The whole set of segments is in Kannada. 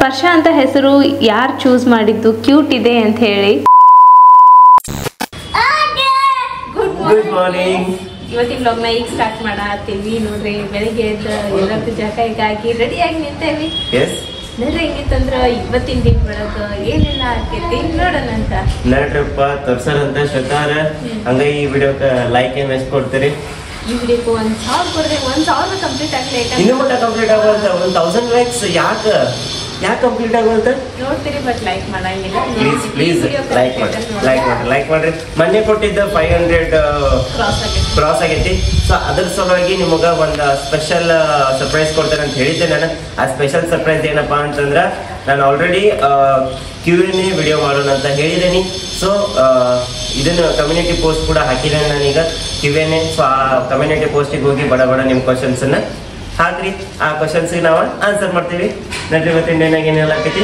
ಸ್ಪರ್ಶ ಅಂತ ಹೆಸರು ಯಾರು ಚೂಸ್ ಮಾಡಿದ್ದು? ಕ್ಯೂಟ್ ಇದೆ ಅಂತ ಹೇಳಿ. Good morning. ಇವತ್ತಿನ ವ್ಲಾಗ್ನ ಈಗ ಸ್ಟಾರ್ಟ್ ಮಾಡತ್ತೀವಿ ನೋಡ್ರಿ. ಬೆಳಿಗ್ಗೆ ಎದ್ದು ಎಲ್ಲರಿಗೂ ಜಾಗಿ ರೆಡಿಯಾಗಿ ನಿಂತೇವಿ. ನೋಡ್ರಿ ಹೆಂಗಿತ್ತಂದ್ರ ಇವತ್ತಿನ ದಿನ ಒಳಗ ಏನೆಲ್ಲ ಆಕೈತಿ ನೋಡೋಣ ಅಂತ. ನೋಡ್ರಪ್ಪ ತೋರ್ಸರಂತ ಶ್ವೇತಾರ ಹಂಗ ಈ ವಿಡಿಯೋಕ ಲೈಕ್ ಏನ್ ಎಷ್ಟು ಕೊಡ್ತೀರಿ? ಈ ವಿಡಿಯೋಕ್ಕೆ 1000 ಕೊಡ್ರಿ. 1000 ಕಂಪ್ಲೀಟ್ ಆಗ್ಲಿ. ಇನ್ನೂ ಮಟ್ಟ ಕಂಪ್ಲೀಟ್ ಆಗೋಲ್ತ 1000 ಲೈಕ್ಸ್ ಯಾಕೆ ಕಂಪ್ಲೀಟ್ ಆಗೋಲ್ತ ನೋಡ್ತೀರಿ ಬಟ್ ಲೈಕ್ ಮಾಡಂಗಿಲ್ಲ. ಪ್ಲೀಸ್ ಲೈಕ್ ಮಾಡ್ರಿ. ಮೊನ್ನೆ ಕೊಟ್ಟಿದ್ದ 500 ಕ್ರಾಸ್ ಆಗೈತಿ. ಸೊ ಅದ್ರ ಸಲುವಾಗಿ ನಿಮಗ ಒಂದು ಸ್ಪೆಷಲ್ ಸರ್ಪ್ರೈಸ್ ಕೊಡ್ತೇನೆ ಅಂತ ಹೇಳಿದ್ದೆ ನಾನು. ಆ ಸ್ಪೆಷಲ್ ಸರ್ಪ್ರೈಸ್ ಏನಪ್ಪಾ ಅಂತಂದ್ರ ನಾನು ಆಲ್ರೆಡಿ Q&A ವಿಡಿಯೋ ಮಾಡೋಣ ಅಂತ ಹೇಳಿದ್ದೀನಿ. ಸೊ ಇದನ್ನು ಕಮ್ಯುನಿಟಿ ಪೋಸ್ಟ್ ಕೂಡ ಹಾಕಿದ್ದೇನೆ ನಾನೀಗ Q&A. ಸೊ ಆ ಕಮ್ಯುನಿಟಿ ಪೋಸ್ಟಿಗೆ ಹೋಗಿ ಬಡ ನಿಮ್ಮ ಕ್ವಶನ್ಸ್ ಅನ್ನ ಹಾಕ್ರಿ. ಆ ಕ್ವಶನ್ಸ್ ನಾವು ಆನ್ಸರ್ ಮಾಡ್ತೀವಿ. ನೋಡ್ರಿ ಇವತ್ತಿನ ದಿನ ಏನೆಲ್ಲ ಆಕೈತಿ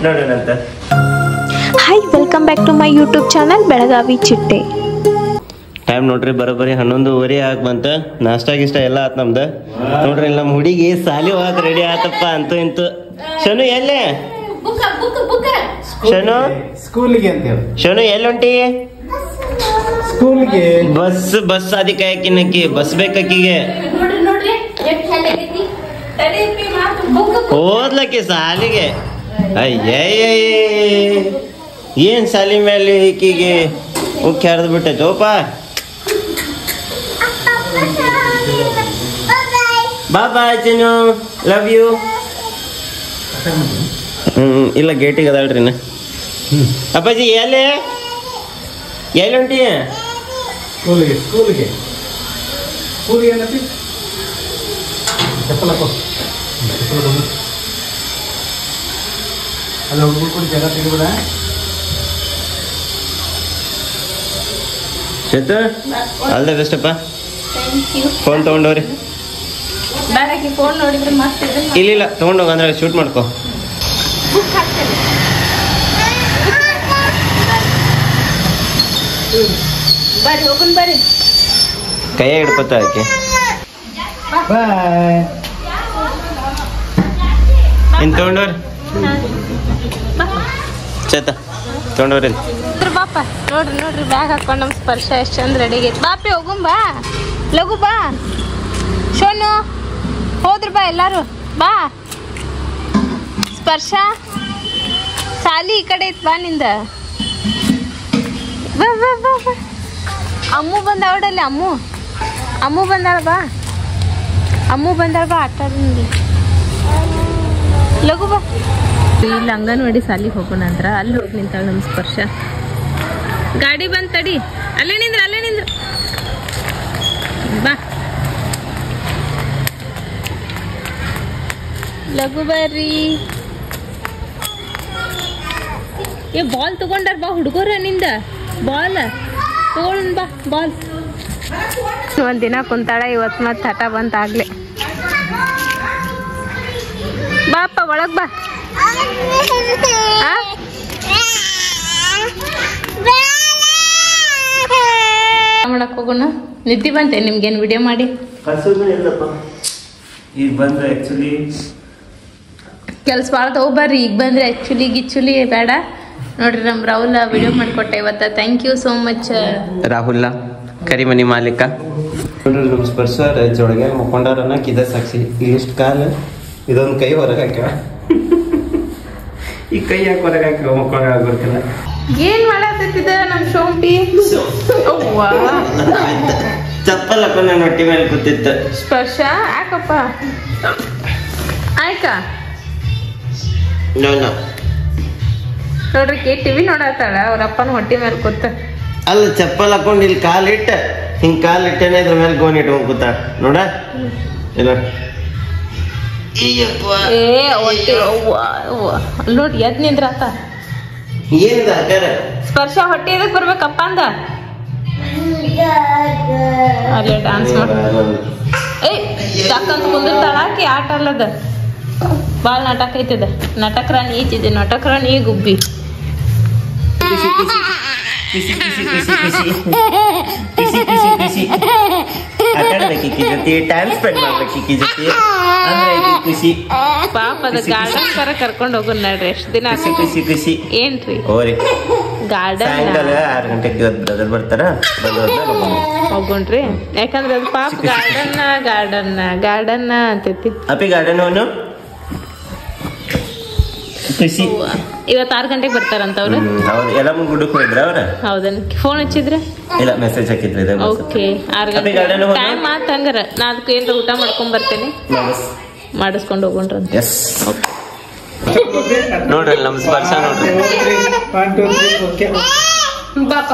ನೋಡೋಣ ಅಂತ. Hi, welcome back to my YouTube channel Belagavi Chitte. Time ನೋಡ್ರಿ ಬರೋಬ್ಬರಿ 11:15 ಆಗಿ ಬಂತ. ನಾಷ್ಟಾ ಗಿಷ್ಟ ಎಲ್ಲ ಆತ್ ನಮ್ದು. ನೋಡ್ರಿ ಇಲ್ಲಿ ನಮ್ಮ ಹುಡುಗಿ ಸಾಲಿ ಹೋಗಕ್ ರೆಡಿ ಆತಪ್ಪ ಅಂತೂ ಇಂತು. ಶನು ಎಲ್ಲೇ? ಶನು ಸ್ಕೂಲಿಗೆ ಅಂತ ಹೇಳಿ. ಶನು ಎಲ್ಲುಂಟಿ? ಸ್ಕೂಲ್ಗೆ ಬಸ್ ಅದಕ್ಕೆ ಹಾಕಿನಕ್ಕಿ ಬಸ್ ಬೇಕಕ್ಕಿಗೆ ಓದ್ಲಕ್ಕಿ ಸಾಲಿಗೆ. ಅಯ್ಯಯ್ಯ ಏನ್ ಸಾಲಿ ಮೇಲೆ ಈಕಿಗೆ ಮುಖ್ಯ ಹರಿದು ಬಿಟ್ಟೈತೋಪ. ಬಾಯ್ ಚಿನ್ನು, ಲವ್ ಯು. ಇಲ್ಲ ಗೇಟಿಗೆ ಅದಾಳ್ರಿ ನಾ. ಅಪ್ಪಾಜಿ ಎಲ್ಲಿ ಹೊಂಟಿ? ಸ್ಕೂಲಿಗೆ ಏನತಿ ಚಪ್ಪಲ ಅಲ್ಲ ಹುಡುಗರು ಕೂಡ ಜಾಗ ತೆಗಿಬೇಡ. ಚೇತು ಆಲ್ ದ ಬೆಸ್ಟ್ ಅಪ್ಪ. ಫೋನ್ ತಗೊಂಡವ್ರಿ? ಫೋನ್ ನೋಡಿದ್ರೆ ಮಸ್ತ್. ಇಲ್ಲ ತಗೊಂಡೋಗ ಅಂದ್ರೆ ಶೂಟ್ ಮಾಡ್ಕೋ. ಬರ್ರಿ ಹೋಗೋಣ ಬರ್ರಿ. ಕೈಯ ಹಿಡ್ಕೊತ ಆಕೆ. ಬಾಯ್. ಇನ್ ತಗೊಂಡವ್ರಿ ಚೇತ ತಗೊಂಡವ್ರಿ. ಬಾಪ ನೋಡ್ರಿ ಬ್ಯಾಗ್ ಹಾಕೊಂಡು ನಮ್ಮ ಸ್ಪರ್ಶ ಎಷ್ಟು ಚಂದ ರೆಡಿ ಆಗೈತಿ. ಬಾಪಿ ಹೋಗುಂ ಬಾ, ಲಘು ಬಾ. ಶೋನು ಹೋದ್ರು ಬಾ ಎಲ್ಲಾರು ಬಾ. ಸ್ಪರ್ಶ ಸಾಲಿ ಈ ಕಡೆ ಐತ್ ಬಾ ನಿಂದ. ಬಾ ಬಾ ಬಾ ಬಾ. ಅಮ್ಮು ಬಂದಾವಡಲ್ಲಿ. ಅಮ್ಮು ಬಂದಾಳ ಬಾ. ಆಟ ಆಡಿ ಲಘು ಬಾ. ಇಲ್ಲಿ ಅಂಗನವಾಡಿ ಸಾಲಿಗೆ ಹೋಗೋಣ ಅಂದ್ರ ಅಲ್ಲಿ ಹೋಗಿ ನಿಂತಾಳ ನಮ್ಮ ಸ್ಪರ್ಶ. ಗಾಡಿ ಬಂದ್ ತಡಿ. ಅಲ್ಲೇ ನಿಂದ್ರ ಬಾ. ಲಘು ಬರ್ರಿ. ಏ ಬಾಲ್ ತಗೊಂಡಾರ ಬಾ ಹುಡುಗರ. ನಿಂದ ಬಾಲ್ ತಗೊಂಡ್ ಬಾ. ಬಾಲ್ ಒಂದಿನ ಕುಂತಾಳ, ಇವತ್ತು ಮತ್ತೆ ಹಠ ಬಂತ ಆಗ್ಲಿ. ಬಾಪ ಒಳಗ್ ಬಾ. ಮಾಡಕ್ ಹೋಗೋಣ. ನಿದ್ದೆ ಬಂತೆ ನಿಮ್ಗೇನು ವಿಡಿಯೋ ಮಾಡಿ? ಈಗ ಬಂದ್ರೆ ಆಕ್ಚುಲಿ ಕೆಲ್ಸ ಭಾಳ ತಗೋಬರ್ರಿ. ಈಗ ಬಂದ್ರೆ ಆಕ್ಚುಲಿ ಬೇಡ. ನೋಡ್ರಿ ನಮ್ಮ ರಾಹುಲ್ ವಿಡಿಯೋ ಮಾಡಿಕೊಟ್ಟೆ ಇವತ್ತ. Thank you so much Rahul, Karimani ಮಾಲೀಕ. ನೋಡ್ರಿ ನಮ್ಮ ಸ್ಪರ್ಶ ರಜೊಳಗೆ ಮುಕ್ಕೊಂಡಾರನ್ನ ಕಿದ ಸಾಕ್ಷಿ. ಇಲ್ಲಿಷ್ಟು ಕಾಲ ಇದೊಂದು ಕೈ ಹೊರಗೆ ಹಾಕ್ಯಾವ. ಈ ಕೈ ಯಾಕೆ ಹೊರಗೆ ಹಾಕ್ಯಾವ? ಮುಕ್ಕೊಂಡ ಆಗ್ಬೇಕಲ್ಲ. ಏನ್ ಮಾಡತ್ತಿದ್ದ ನಮ್ ಶೋಂಪಿ? ಚಪ್ಪಲ್ ಹಾಕೊಂಡು ನನ್ನ ಹೊಟ್ಟಿ ಮೇಲೆ ಕೂತಿತ್ತ. ಸ್ಪರ್ಶ ಯಾಕಪ್ಪ ಆಯ್ಕ? ನೋಡ್ರಿ ಟಿವಿ ನೋಡತ್ತಾಳ, ಅವ್ರ ಅಪ್ಪನ ಹೊಟ್ಟಿ ಮೇಲೆ ಕೂತ. ಅಲ್ಲ ಚಪ್ಪಲ್ ಹಾಕೊಂಡು ಇಲ್ಲಿ ಕಾಲಿಟ್ಟ ಹಿಂಗ್ ಕಾಲಿಟ್ಟೇನೆ ಇದ್ರ ಮೇಲೆ ಗೋನ್ ಇಟ್ಕೊಂಡ್ ಕೂತ ನೋಡ. ಇಲ್ಲ ಏ ಹೊಟ್ಟಿ ನೋಡಿ ಎದ್ ನಿಂದ್ರಾತ. ಏನಿದ ಸ್ಪರ್ಶ ಹೊಟ್ಟಿ ಎದಕ್ ಬರ್ಬೇಕಪ್ಪ ಅಂದ. ಅಲ್ಲೇ ಡ್ಯಾನ್ಸ್ ಮಾಡ. ಏಯ್ ಟಕ್ಕಂತ ಕುಂದಿರ್ತಾಳ ಆಕಿ. ಆಟ ಅಲ್ಲದ ಬಾಳ್ ನಾಟಕ ಐತದ. ನಾಟಕ ರಾಣಿ ಈಚಿದೆ. ನಾಟಕ ರಾಣಿ ಗುಬ್ಬಿ. ಆಟಾಡ್ಬೇಕು ಈಕಿ ಜೊತೆ, ಟೈಮ್ ಸ್ಪೆಂಡ್ ಮಾಡ್ಬೇಕು ಈಕಿ ಜೊತೆ, ಅಂದ್ರೆ ಈಕಿ ಖುಷಿ. ಪಾಪ ಅದ ಗಾರ್ಡನ್ ಕರ ಕರ್ಕೊಂಡ್ ಹೋಗೋಣ ನಡ್ರಿ. ಎಷ್ಟ್ ದಿನ ಖುಷಿ ಖುಷಿ ಏನ್ರಿ ಹೋರಿ. ಗಾರ್ಡನ್ ಸಾಯಂಕಾಲ 6 ಗಂಟೆಗೆ ಬ್ರದರ್ ಬರ್ತಾರ, ಹೋಗೋಣ್ರಿ. ಯಾಕಂದ್ರೆ ಅದು ಪಾಪ ಗಾರ್ಡನ್ ಅಂತೈತಿ. ಅಪ್ಪಿ ಗಾರ್ಡನ್ ಅವನು ಖುಷಿ. ಇವತ್ತು 6 ಗಂಟೆಗೆ ಬರ್ತಾರಂತ ಅವ್ರು. ಹೌದು, ಎಲ್ಲ ಗುಡ್ಡಕ್ಕೆ ಹೋಗಿದ್ರ ಅವ್ರ? ಹೌದನ್ ಫೋನ್ ಹಚ್ಚಿದ್ರೆ? ಇಲ್ಲ, ಮೆಸೇಜ್ ಹಾಕಿದ್ರೆ. ಓಕೆ, 6 ಗಂಟೆ ಟೈಮ್ ಆತ. ಹಂಗಾರ ನಾ ಅದಕ್ಕೆ ಏನ್ರ ಊಟ ಮಾಡ್ಕೊಂಡ್ ಬರ್ತೇನೆ, ಮಾಡಿಸ್ಕೊಂಡು ಹೋಗೋಣ್ರಂತ. ಎಸ್, ನೋಡ್ರಿ ನಮ್ ಸ್ಪರ್ಶ ನೋಡ್ರಿ. ಬಾಪ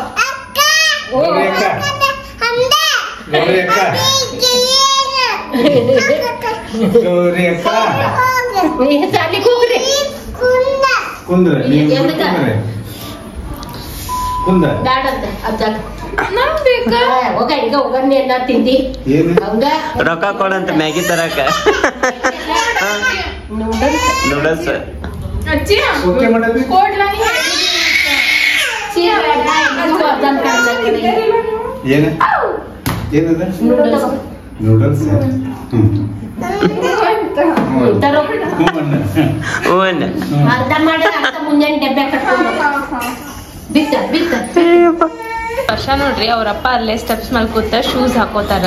ರೊಕ್ಕ ಕೊಡಂತ ಮ್ಯಾಗಿ ತರಕ. ನೂಡಲ್ಸ್ ನೂಡಲ್ಸ್ ವರ್ಷ ನೋಡ್ರಿ, ಅವ್ರಪ್ಪ ಅಲ್ಲೇ ಸ್ಟೆಪ್ಸ್ ಮೇಲೆ ಕೂತ ಶೂಸ್ ಹಾಕೋತಾರ.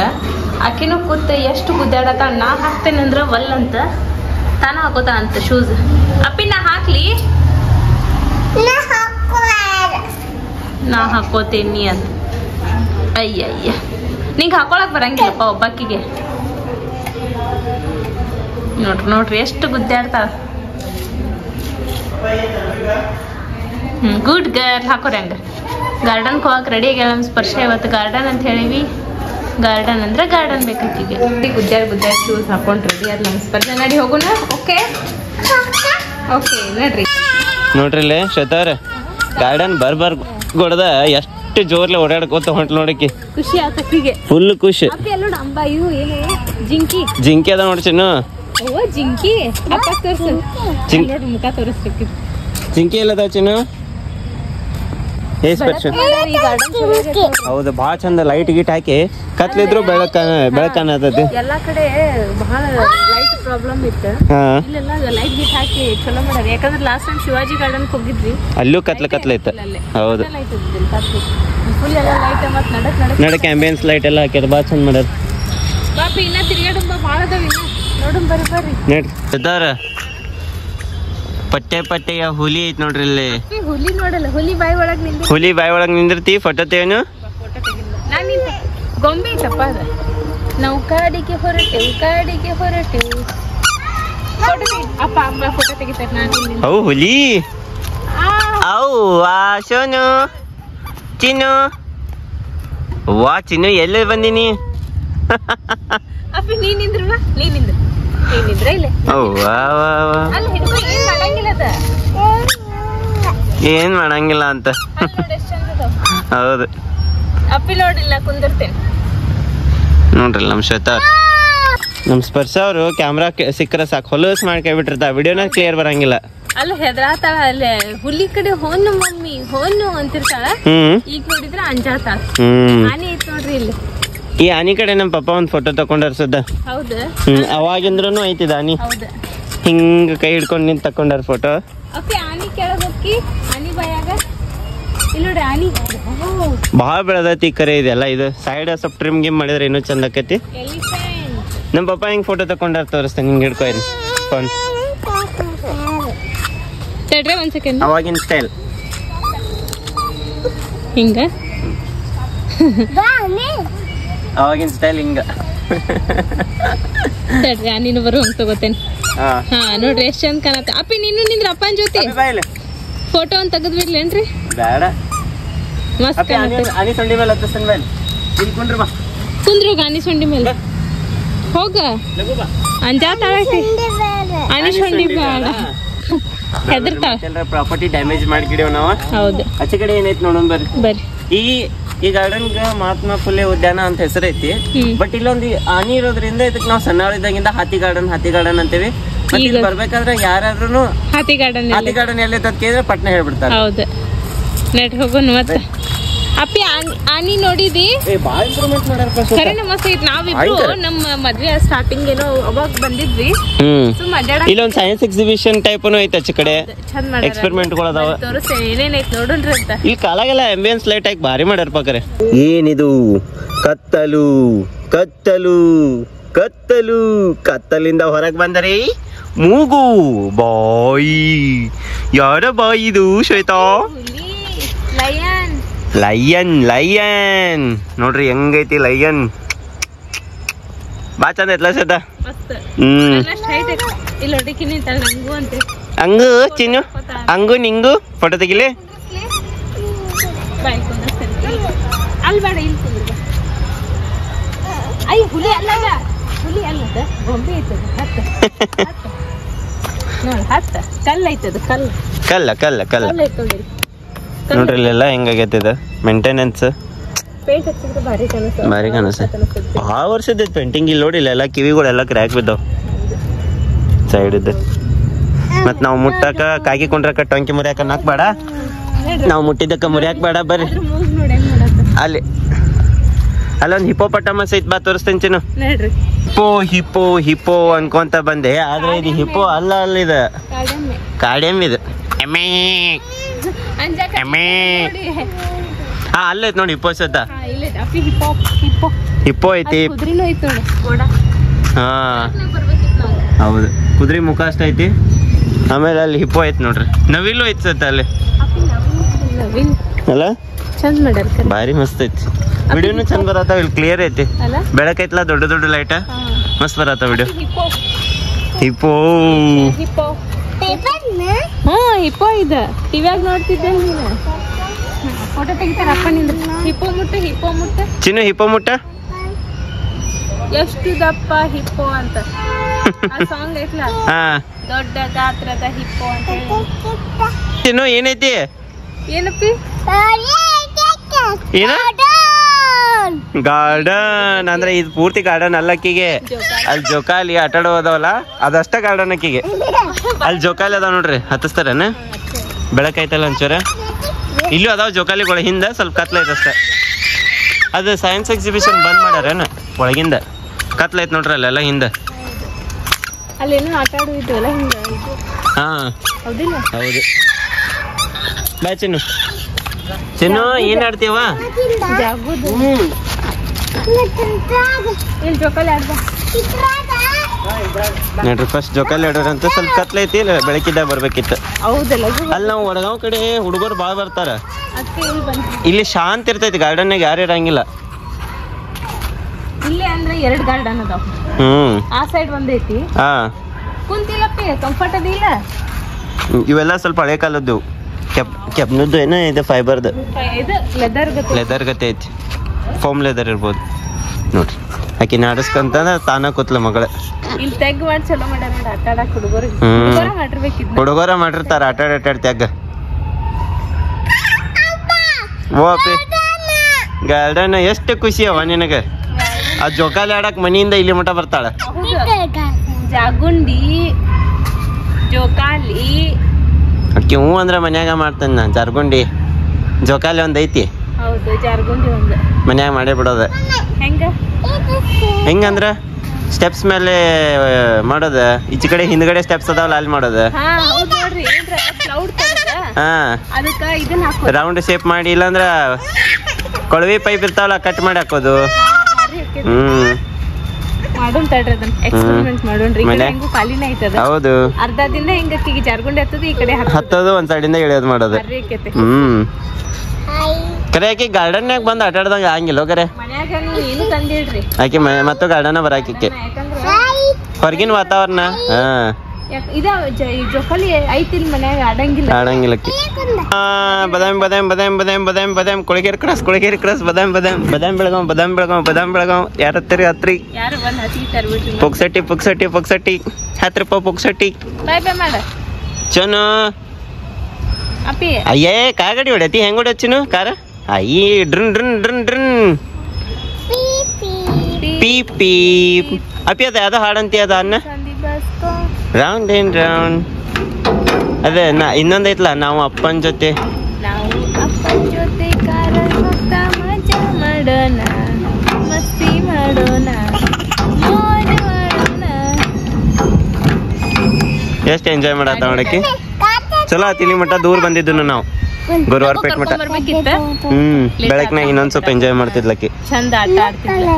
ಆಕಿನೂ ಕೂತ ಎಷ್ಟು ಗುದ್ದಾಡತ. ನಾ ಹಾಕ್ತೇನಂದ್ರ ವಲ್ ಅಂತ ತಾನ ಹಾಕೋತ ಅಂತ ಶೂಸ್. ಅಪ್ಪಿ ನಾ ಹಾಕ್ಲಿ, ನಾ ಹಾಕೋತೇನಿ ಅಂತ. ಅಯ್ಯ ನಿಂಗೆ ಹಾಕೊಳಕ್ ಬರಂಗಿಲ್ಲಪ್ಪ ಒಬ್ಬಾಕಿಗೆ. ನೋಡ್ರಿ ಎಷ್ಟು ಗುದ್ದಾಡ್ತಾಳ. Good girl. ಹಾಕೋರಿ ಹಂಗ. ಗಾರ್ಡನ್ ಹೋಗಕ್ ರೆಡಿ ಆಗ್ಯಾಳ ನಮ್ ಸ್ಪರ್ಶ. ಇವತ್ತು ಗಾರ್ಡನ್ ಅಂತ ಹೇಳಿವಿ. ಗಾರ್ಡನ್ ಅಂದ್ರೆ ಗಾರ್ಡನ್ ಬೇಕೀಗ. ಗುದ್ದಾಡ್ ಶೂಸ್ ಹಾಕೊಂಡ್ ರೆಡಿ ಅದ್ ನಮ್ ಸ್ಪರ್ಶ. ನಡಿ ಹೋಗೋಣ. ಓಕೆ ನೋಡ್ರಿ ಇಲ್ಲೇ ಶ್ವೇತಾವ್ರ ಗಾರ್ಡನ್ ಬರ್ಬರ್ ಗೊಡ್ದ ಎಷ್ಟು ಜೋರ್ಲೆ ಓಡಾಡ್ಕೋತ ಹೊಂಟ್ ನೋಡಕ್ಕೆ. ಖುಷಿ ಆತಕ್ಕಿಗೆ, ಫುಲ್ ಖುಷಿ. ಅಂಬ ಇವು ಏನು ಜಿಂಕಿ ಅದ ನೋಡಿ ಚಿನ್ನು. ಜಿಂಕಿ ಅಪ್ಪ ತೋರ್ಸು. ನೋಡ್ರಿ ಮುಖ ತೋರಿಸ್ಬೇಕು. ಜಿಂಕಿ ಎಲ್ಲದ ಚಿನ್ನು? ಹೌದು, ಬಾಳ ಚಂದ ಲೈಟ್ ಗೀಟ್ ಹಾಕಿ ಕತ್ಲಿದ್ರು ಬೆಳಕನ್ನತೈತಿ. ಎಲ್ಲಾ ಕಡೆ ಬಹಳ ಲೈಟ್ ಪ್ರಾಬ್ಲಮ್ ಇತ್ತು. ಇಲ್ಲೆಲ್ಲ ಲೈಟ್ ಗೀಟ್ ಹಾಕಿ ಚಲೋ ಮಾಡ್ಯಾರ. ಯಾಕಂದ್ರೆ ಲಾಸ್ಟ್ ಟೈಮ್ ಶಿವಾಜಿ ಗಾರ್ಡನ್ ಹೋಗಿದ್ವಿ, ಅಲ್ಲೂ ಕತ್ಲ ಇತ್ತು. ಹೌದು, ಫುಲ್ ಎಲ್ಲ ಲೈಟ್ ಮತ್ ನಡಕ್ ಆಂಬಿಯನ್ಸ್ ಲೈಟ್ ಎಲ್ಲ ಹಾಕ್ಯಾರ. ಬಾಳ ಚಂದ ಮಾಡ್ಯಾರ. ಬಾಪಿ ಇನ್ನ ತಿರ್ಗಾಡುಂಬ ಭಾಳ ಅದಾವ. ನೋಡುಂ ಬರ್ರಿ ನೋಡ್ರಿ ಪಟ್ಟೆಯ ಹುಲಿ ಐತ್ ನೋಡ್ರಿ ಇಲ್ಲಿ. ಹುಲಿ ನೋಡಲ್ಲ, ಹುಲಿ ಬಾಯಿ ಒಳಗ್ ನಿಂದಿರ್ತಿ. ಫೋಟೋ ತೆಗೆನು. ಗೊಂಬೆ ಐತಪ್ಪ ಅದ. ನಾವು ಕಾಡಿಗೆ ಹೊರಟೆವು. ಅಪ್ಪ ಅಮ್ಮ ಫೋಟೋ ತೆಗಿತಾರೆ. ನಾನು ಅವು ಹುಲಿ ಅವು. ಶೋನು ಚಿನ್ನು. ವಾ ಚಿನ್ನು, ಎಲ್ಲಿ ಬಂದಿನಿ? ಅಪ್ಪಿ ನೀನಿಂದ್ರ ಇಲ್ಲೇ. ಏನ್ ಮಾಡಂಗಿಲ್ಲ ಅಂತ. ಹೌದು, ಅಪ್ಪಿ ನೋಡಿಲ್ಲ ಕುಂದಿರ್ತೇನೆ. ನೋಡ್ರಿ ನಮ್ ಶ್ವೇತಾ ನಮ್ ಸ್ಪರ್ಶ ಅವರು ಕ್ಯಾಮ್ರಾ ಸಿಕ್ಕರ ಸಾಕು ಹೊಲಸ್ ಮಾಡ್ಕೊಬಿಟ್ಟಿರ್ತಾವ. ವಿಡಿಯೋನ ಕ್ಲಿಯರ್ ಬರಂಗಿಲ್ಲ. ಅಲ್ಲ ಹೆದರಾತಾಳ. ಅಲ್ಲೇ ಹುಲಿ ಕಡೆ ಹೊನ್ನು ಮಮ್ಮಿ ಹೊನ್ನು ಅಂತಿರ್ತಾಳ. ಈಗ ನೋಡಿದ್ರ ಅಂಜಾತಾಳ. ಆನೆ ಐತ್ ನೋಡ್ರಿ ಇಲ್ಲಿ. ಈ ಆನಿ ಕಡೆ ನಮ್ ಪಪ್ಪ ಒಂದ್ ಫೋಟೋ ತಕೊಂಡಾರ ಸುದ್ದ. ಹೌದು, ಅವಾಗಿಂದ್ರೂ ಐತಿದ ಆನಿ. ಹೌದು, ಹಿಂಗ ಕೈ ಹಿಡ್ಕೊಂಡ್ ನಿಂತ್ ತಕೊಂಡಾರ ಫೋಟೋ. ಆನಿ ಕೆಳಗೋಗಿ ಆನಿ ಬಾಯಾಗ ಇಲ್ಲಿ ನೋಡಿ ಆನಿ ಬಹಳ ಬೆಳದೈತಿ. ಕರೆ ಇದೆಲ್ಲ ಇದು ಸೈಡ್ ಸ್ವಲ್ಪ ಟ್ರಿಮ್ ಗಿಮ್ ಮಾಡಿದ್ರೆ ಇನ್ನೂ ಚಂದ ಆಕೈತಿ. ನಮ್ ಪಪ್ಪ ಹಿಂಗ್ ಫೋಟೋ ತಕೊಂಡಾರ, ತೋರಿಸ್ತೇನೆ. ಹಿಂಗ್ ಹಿಡ್ಕೊ ಫೋನ್. ಒಂದ್ ಸೆಕೆಂಡ್. ಅವಾಗಿನ ಸ್ಟೈಲ್ ಹಿಂಗ. ಅವಾಗಿನ ಸ್ಟೈಲ್ ಹಿಂಗ. ತಡ್ರಿ ನೀನು ಬರು ಹಂಗ ತಗೋತೇನೆ. ಹಾ ನೋಡ್ರಿ ಎಷ್ಟ್ ಚಂದ ಕಾಣತ್ತೆ. ಅಪ್ಪಿ ನೀನು ನಿಂದ್ರ ಅಪ್ಪನ ಜೊತೆ ಫೋಟೋ ಅಂತ ತೆಗೆದ್ ಬಿಡ್ಲೇನ್ರಿ? ಬೇಡ, ಮಸ್ತ್ ಆನಿ ಸೊಂಡಿ ಮೇಲೆ ಕುಂದ್ರು. ಆನಿ ಸೊಂಡಿ ಮೇಲೆ ಹೋಗ. ಅಂಜಾತಾಳೈತಿ ಆನಿ ಸೊಂಡಿ ಬೇಡ, ಹೆದರ್ತಾಳ. ಪ್ರಾಪರ್ಟಿ ಡ್ಯಾಮೇಜ್ ಮಾಡಿಗಿಡೇವ್ ನಾವ. ಹೌದು, ಆಚೆ ಕಡೆ ಏನೈತಿ ನೋಡೋಣ ಬರ್ರಿ. ಈ ಗಾರ್ಡನ್ ಮಹಾತ್ಮ ಫುಲೆ ಉದ್ಯಾನ ಅಂತ ಹೆಸರೈತಿ. ಬಟ್ ಇಲ್ಲೊಂದು ಆನಿ ಇರೋದ್ರಿಂದ ಇದಕ್ ನಾವ್ ಸಣ್ಣವರಿದ್ದಾಗಿಂದ ಹಾತಿ ಗಾರ್ಡನ್ ಅಂತೇವಿ. ಮತ್ತೆ ಬರ್ಬೇಕಾದ್ರೆ ಯಾರಾದ್ರೂ ಹಾತಿ ಗಾರ್ಡನ್ ಎಲ್ಲಿ ಕೇಳಿದ್ರೆ ಪಟ್ನ ಹೇಳ್ಬಿಡ್ತಾರೆ. ಹೌದು, ನೆಟ್ ಹೋಗೋಣ ಮತ್ತೆ. ಅಪ್ಪಿ ಆನಿ ನೋಡಿದಿ ಖರೆ ಮಸ್ತ್ ಐತಿ. ನಾವಿಬ್ರು ನಮ್ಮ ಮದ್ವೆ ಸ್ಟಾರ್ಟಿಂಗ್ ಏನೋ ಅವಾಗ ಬಂದಿದ್ವಿ. ಇಲ್ಲೊಂದ್ ಸೈನ್ಸ್ ಎಕ್ಸಿಬಿಷನ್ ಟೈಪ್ ಐತೆ ಆಚೆ ಕಡೆ. ಚಂದ ಮಾಡ್ಯಾರ, ಎಕ್ಸ್ಪೆರಿಮೆಂಟ್ ಅದಾವ. ತೋರಿಸ್ ಏನೇನೈತಿ ನೋಡೋಣ್ರಿ ಅಂತ. ಇಲ್ಲಿ ಕಾಲಾಗೆಲ್ಲ ಆಂಬಿಯನ್ಸ್ ಲೈಟ್ ಹಾಕಿ ಭಾರಿ ಮಾಡ್ಯಾರ ಪಕ್ಕರೆ. ಏನಿದು ಕತ್ತಲು ಕತ್ತಲು ಕತ್ತಲು ಕತ್ತಲಿಂದ ಹೊರಗೆ ಬಂದರೆ ಮೂಗು ಬಾಯಿ. ಯಾರ ಬಾಯಿ ಇದು ಶ್ವೇತಾ? ಲಯನ್ ಲಯನ್ ಲಯನ್ ನೋಡ್ರಿ ಹೆಂಗೈತಿ ಲಯನ್. ಬಾ ಚಂದ ಐತ್ಲ ಶ್ವೇತಾ? ಹಂಗು ಚಿನ್ನು ಹಂಗು ನಿಂಗು ಫೋಟೋ ತೆಗಿಲಿ. ಹುಲಿ ಅಲ್ಲ ಹುಲಿ ಅಲ್ಲದ ಗೊಂಬೆ ಐತದ. ಹತ್ತ ಕಲ್ಲ ಐತದ ಕಲ್ಲ ಕಲ್ಲ ಕಲ್ಲ ಕಲ್ಲ ನೋಡ್ರಿ ಇಲ್ಲೆಲ್ಲ ಹೆಂಗಾಗೈತಿದ ಮೇಂಟೆನೆನ್ಸ್ ಭಾರಿ ಕಾಣಿಸ. ಭಾಳ ವರ್ಷದ ಪೇಂಟಿಂಗ್ ಇಲ್ಲಿ ನೋಡಿ. ಇಲ್ಲೆಲ್ಲ ಕಿವಿಗಳೆಲ್ಲ ಕ್ರ್ಯಾಕ್ ಬಿದ್ದಾವ ಸೈಡ್ ಇದ್ದ. ಮತ್ ನಾವು ಮುಟ್ಟಕ ಕಾಗಿ ಕೊಂಡ್ರಕ ಟೊಂಕಿ ಮುರಿಯಾಕ ನಾಕ್ಬೇಡ. ನಾವು ಮುಟ್ಟಿದ್ದಕ್ಕ ಮುರಿಯಾಕ ಬೇಡ. ಬರ್ರಿ ಅಲ್ಲಿ ಅಲ್ಲೊಂದು ಹಿಪೋಪಟಮಸ್ ಐತ್, ಬಾ ತೋರಿಸ್ತೇನೆ ಚಿನ್ನು. ಹಿಪ್ಪೋ ಹಿಪ್ಪೋ ಹಿಪ್ಪೋ ಅನ್ಕೊಂತ ಬಂದೆ, ಆದ್ರೆ ಇದು ಹಿಪ್ಪೋ ಅಲ್ಲ. ಅಲ್ಲ ಇದು ಕಾಡೆಮ್. ಇದು ಎಮ್ಮೆ ಎಮ್ಮೆ. ಹಾ ಅಲ್ಲೈತ್ ನೋಡಿ ಹಿಪ್ಪೋ ಸತ. ಹಿಪ್ಪೋ ಐತಿ. ಹಾ ಹೌದು, ಕುದುರೆ ಮುಖ ಅಷ್ಟ ಐತಿ. ಆಮೇಲೆ ಅಲ್ಲಿ ಹಿಪ್ಪೋ ಐತಿ ನೋಡ್ರಿ. ನವಿಲು ಐತಿ ಸತ ಅಲ್ಲಿ ಅಲ್ಲ. ಚಂದ ಮಾಡ್ಯಾರ, ಭಾರಿ ಮಸ್ತ್ ಐತಿ. ವಿಡಿಯೋನು ಚಂದ ಬರತ್ತಾವ. ಇಲ್ಲಿ ಕ್ಲಿಯರ್ ಐತಿ, ಬೆಳಕೈತ್ಲ, ದೊಡ್ಡ ದೊಡ್ಡ ಲೈಟ್ ಮಸ್ತ್ ಬರತ್ತಾವ ವಿಡಿಯೋ. ಹಿಪ್ಪೋ ಹಿಪ್ಪೋ ಇದ ಟಿವ್ಯಾಗ ನೋಡ್ತಿದ್ದೆ ನೀನು. ಫೋಟೋ ತೆಗಿತಾರ ಅಪ್ಪ ನಿಂದ. ಹಿಪ್ಪೋ ಮುಟ್ಟ ಹಿಪ್ಪೋ ಮುಟ್ಟ ಚಿನ್ನು ಹಿಪ್ಪೋ ಮುಟ್ಟ. ಎಷ್ಟು ದಪ್ಪ ಹಿಪ್ಪೋ ಅಂತ ಸಾಂಗ್ ಐತ್ಲ. ದೊಡ್ಡ ಗಾತ್ರದ ಹಿಪ್ಪೋ ಅಂತ ಚಿನ್ನು ಏನೈತಿ? ಏನಪ್ಪಿ? ಏನ ಗಾರ್ಡನ್ ಅಂದ್ರೆ ಇದು ಪೂರ್ತಿ ಗಾರ್ಡನ್ ಅಲ್ಲಕ್ಕಿಗೆ. ಅಲ್ಲಿ ಜೋಕಾಲಿ ಆಟ ಆಡೋದವಲ್ಲ ಅದಷ್ಟ ಗಾರ್ಡನ್ ಅಕ್ಕಿಗೆ. ಅಲ್ಲಿ ಜೋಕಾಲಿ ಅದಾವ ನೋಡ್ರಿ, ಹತ್ತಿಸ್ತಾರನ. ಬೆಳಕೈತಲ್ಲ ಒಂಚೂರ. ಇಲ್ಲೂ ಅದಾವ ಜೋಕಾಲಿಗಳು. ಹಿಂದೆ ಸ್ವಲ್ಪ ಕತ್ಲ ಐತಷ್ಟ. ಅದು ಸೈನ್ಸ್ ಎಕ್ಸಿಬಿಷನ್ ಬಂದ್ ಮಾಡ್ಯಾರೇನ ಒಳಗಿಂದ. ಕತ್ಲ ಐತ್ ನೋಡ್ರಿ ಅಲ್ಲೆಲ್ಲ ಹಿಂದೆ. ಅಲ್ಲೇನೋ ಆಟ ಆಡುವಿದ್ವಲ್ಲ ಹಿಂದೆ. ಹಾ ಹೌದಿಲ್ಲ? ಹೌದು. ಬಾ ಚಿನ್ನು. ಚಿನ್ನು ಏನ್ ಆಡ್ತೀವ? ನೋಡ್ರಿ ಫಸ್ಟ್ ಜೋಕಾಲಿ ಆಡೋರಂತ. ಸ್ವಲ್ಪ ಕತ್ಲೈತಿ, ಬೆಳಕಿದ್ದಾಗ ಬರ್ಬೇಕಿತ್ತು. ಅಲ್ಲಿ ನಾವು ವಡಗಾಂವ್ ಕಡೆ ಹುಡುಗರು ಬಾಳ ಬರ್ತಾರ. ಇಲ್ಲಿ ಶಾಂತ ಇರ್ತೈತಿ, ಗಾರ್ಡನ್ಯಾಗ ಯಾರು ಇರಂಗಿಲ್ಲ. ಇಲ್ಲಿ ಅಂದ್ರೆ 2 ಗಾರ್ಡನ್ ಅದಾವ. ಆ ಸೈಡ್ ಒಂದೈತಿ. ಹಾ ಕುಂತಿಲ್ಲಪ್ಪಿ, ಕಂಫರ್ಟ್ ಅದಿಲ್ಲ. ಇವೆಲ್ಲ ಸ್ವಲ್ಪ ಹಳೆ ಕಾಲದ್ದು. ಕೆಬ್ನದ್ದು ಏನೋ ಇದೆ, ಫೈಬರ್ದು. ಲೆದರ್ ಗತೆ ಐತಿ. ಫೋಮ್ ಲೆದರ್ ಇರ್ಬೋದು ನೋಡ್ರಿ. ಆಕಿ ನಾಡಿಸ್ಕಂತಂದ್ರ ತಾನ ಕೂತ್ಲ ಮಗಳ. ಹುಡುಗರ ಮಾಡಿರ್ತಾರ ಆಟ ತೆಗ್ಗ. ಓ ಅಪ್ಪಿ ಗಾರ್ಡನ್ ಎಷ್ಟು ಖುಷಿ ಅವ ನಿನಗ. ಆ ಜೋಕಾಲಿ ಆಡಕ್ ಮನಿಯಿಂದ ಇಲ್ಲಿ ಮಠ ಬರ್ತಾಳ. ಜಾಗುಂಡಿ ಜೋಕಾಲಿ ಅಕ್ಕಿ ಹೂ ಅಂದ್ರೆ ಮನ್ಯಾಗ ಮಾಡ್ತೇನೆ ನಾನು. ಜಾರ್ಗುಂಡಿ ಜೋಕಾಲಿ ಒಂದ್ ಐತಿ. ಹೌದು, ಜಾರ್ಗುಂಡಿ ಒಂದು ಮನ್ಯಾಗ ಮಾಡೇ ಬಿಡೋದ. ಹೆಂಗಂದ್ರ ಸ್ಟೆಪ್ಸ್ ಮೇಲೆ ಮಾಡೋದ. ಈಚೆ ಕಡೆ ಹಿಂದ್ಗಡೆ ಸ್ಟೆಪ್ಸ್ ಅದಾವಲ್ಲ ಅಲ್ಲಿ ಮಾಡೋದ. ರೌಂಡ್ ಶೇಪ್ ಮಾಡಿ, ಇಲ್ಲಾಂದ್ರ ಕೊಳವಿ ಪೈಪ್ ಇರ್ತಾವಲ್ಲ ಕಟ್ ಮಾಡಿ ಹಾಕೋದು. ಹೌದು, ಅರ್ಧ ದಿನ ಹಿಂಗ ಜಾರ್ಗುಂಡಿ ಹತ್ತದ, ಈ ಕಡೆ ಹತ್ತದು ಒಂದ್ ಸೈಡಿಂದ ಇಳಿಯೋದು ಮಾಡೋದು. ಕರೆ ಆಕಿ ಗಾರ್ಡನ್ಯಾಗ ಬಂದ್ ಆಟ ಆಡ್ದಂಗ ಹಂಗಿಲ್ಲ ಕರೆ. ಆಕಿ ಮತ್ತು ಗಾರ್ಡನ್ ಬರಾಕಿಕ್ಕೆ ಹೊರಗಿನ ವಾತಾವರಣ. ಆಡಂಗಿಲ್ಲ. ಬದಾಮಿ ಬದಾಮಿ ಬದಾಮಿ ಬದಾಮಿ ಬದಾಮಿ ಬದಾಮಿ ಕೊಳಗೇರಿ ಕ್ರಾಸ್ ಬದಾಮಿ ಬದಾಮಿ ಬದಾಮಿ ಬೆಳಗಾವ್ ಯಾರ ಹತ್ತಿರಿ ಹತ್ರಿ. ಪುಕ್ಸಟ್ಟಿ 10 ರೂಪಾಯಿ ಪುಕ್ಸಟ್ಟಿ. ಚನು ಅಯ್ಯೇ ಕಾರ್ ಗಾಡಿ ಹೊಡ್ಯತಿ. ಹೆಂಗ್ ಹೊಡ್ಯಚ್ಚಿನು ಕಾರ? ಅಯ್ಯಿ ಡ್ರನ್ ಡ್ರನ್ ಡ್ರನ್ ಡ್ರನ್ ಪೀ ಪೀ. ಅಪ್ಪಿ ಅದ ಯಾವ್ದೋ ಹಾಡಂತಿ ಅದ ಅನ್ನ. ರೌಂಡ್ ಏನ್ ರೌಂಡ್ ಅದೇ ಇನ್ನೊಂದ್ ಐತ್ಲ, ನಾವು ಅಪ್ಪನ ಜೊತೆ. ಮಾಡೋಣ ಮಸ್ತಿ ಮಾಡೋಣ ಮೋಜು ಮಾಡೋಣ. ಎಷ್ಟು ಎಂಜಾಯ್ ಮಾಡತ್ತ ನೋಡಕ್ಕೆ ಚಲೋ ಆತಿ. ಇಲ್ಲಿ ಮಟ್ಟ ದೂರ ಬಂದಿದ್ದು ನಾವು ಗುರುವಾರ ಪೇಟ್ ಮಟ್ಟ. ಬೆಳಗ್ನಾಗ ಇನ್ನೊಂದ್ ಸ್ವಲ್ಪ ಎಂಜಾಯ್ ಮಾಡ್ತಿದ್ಲಕ್ಕಿ. ಚಂದ ಆಟ ಆಡ್ತಿದ್ಲ.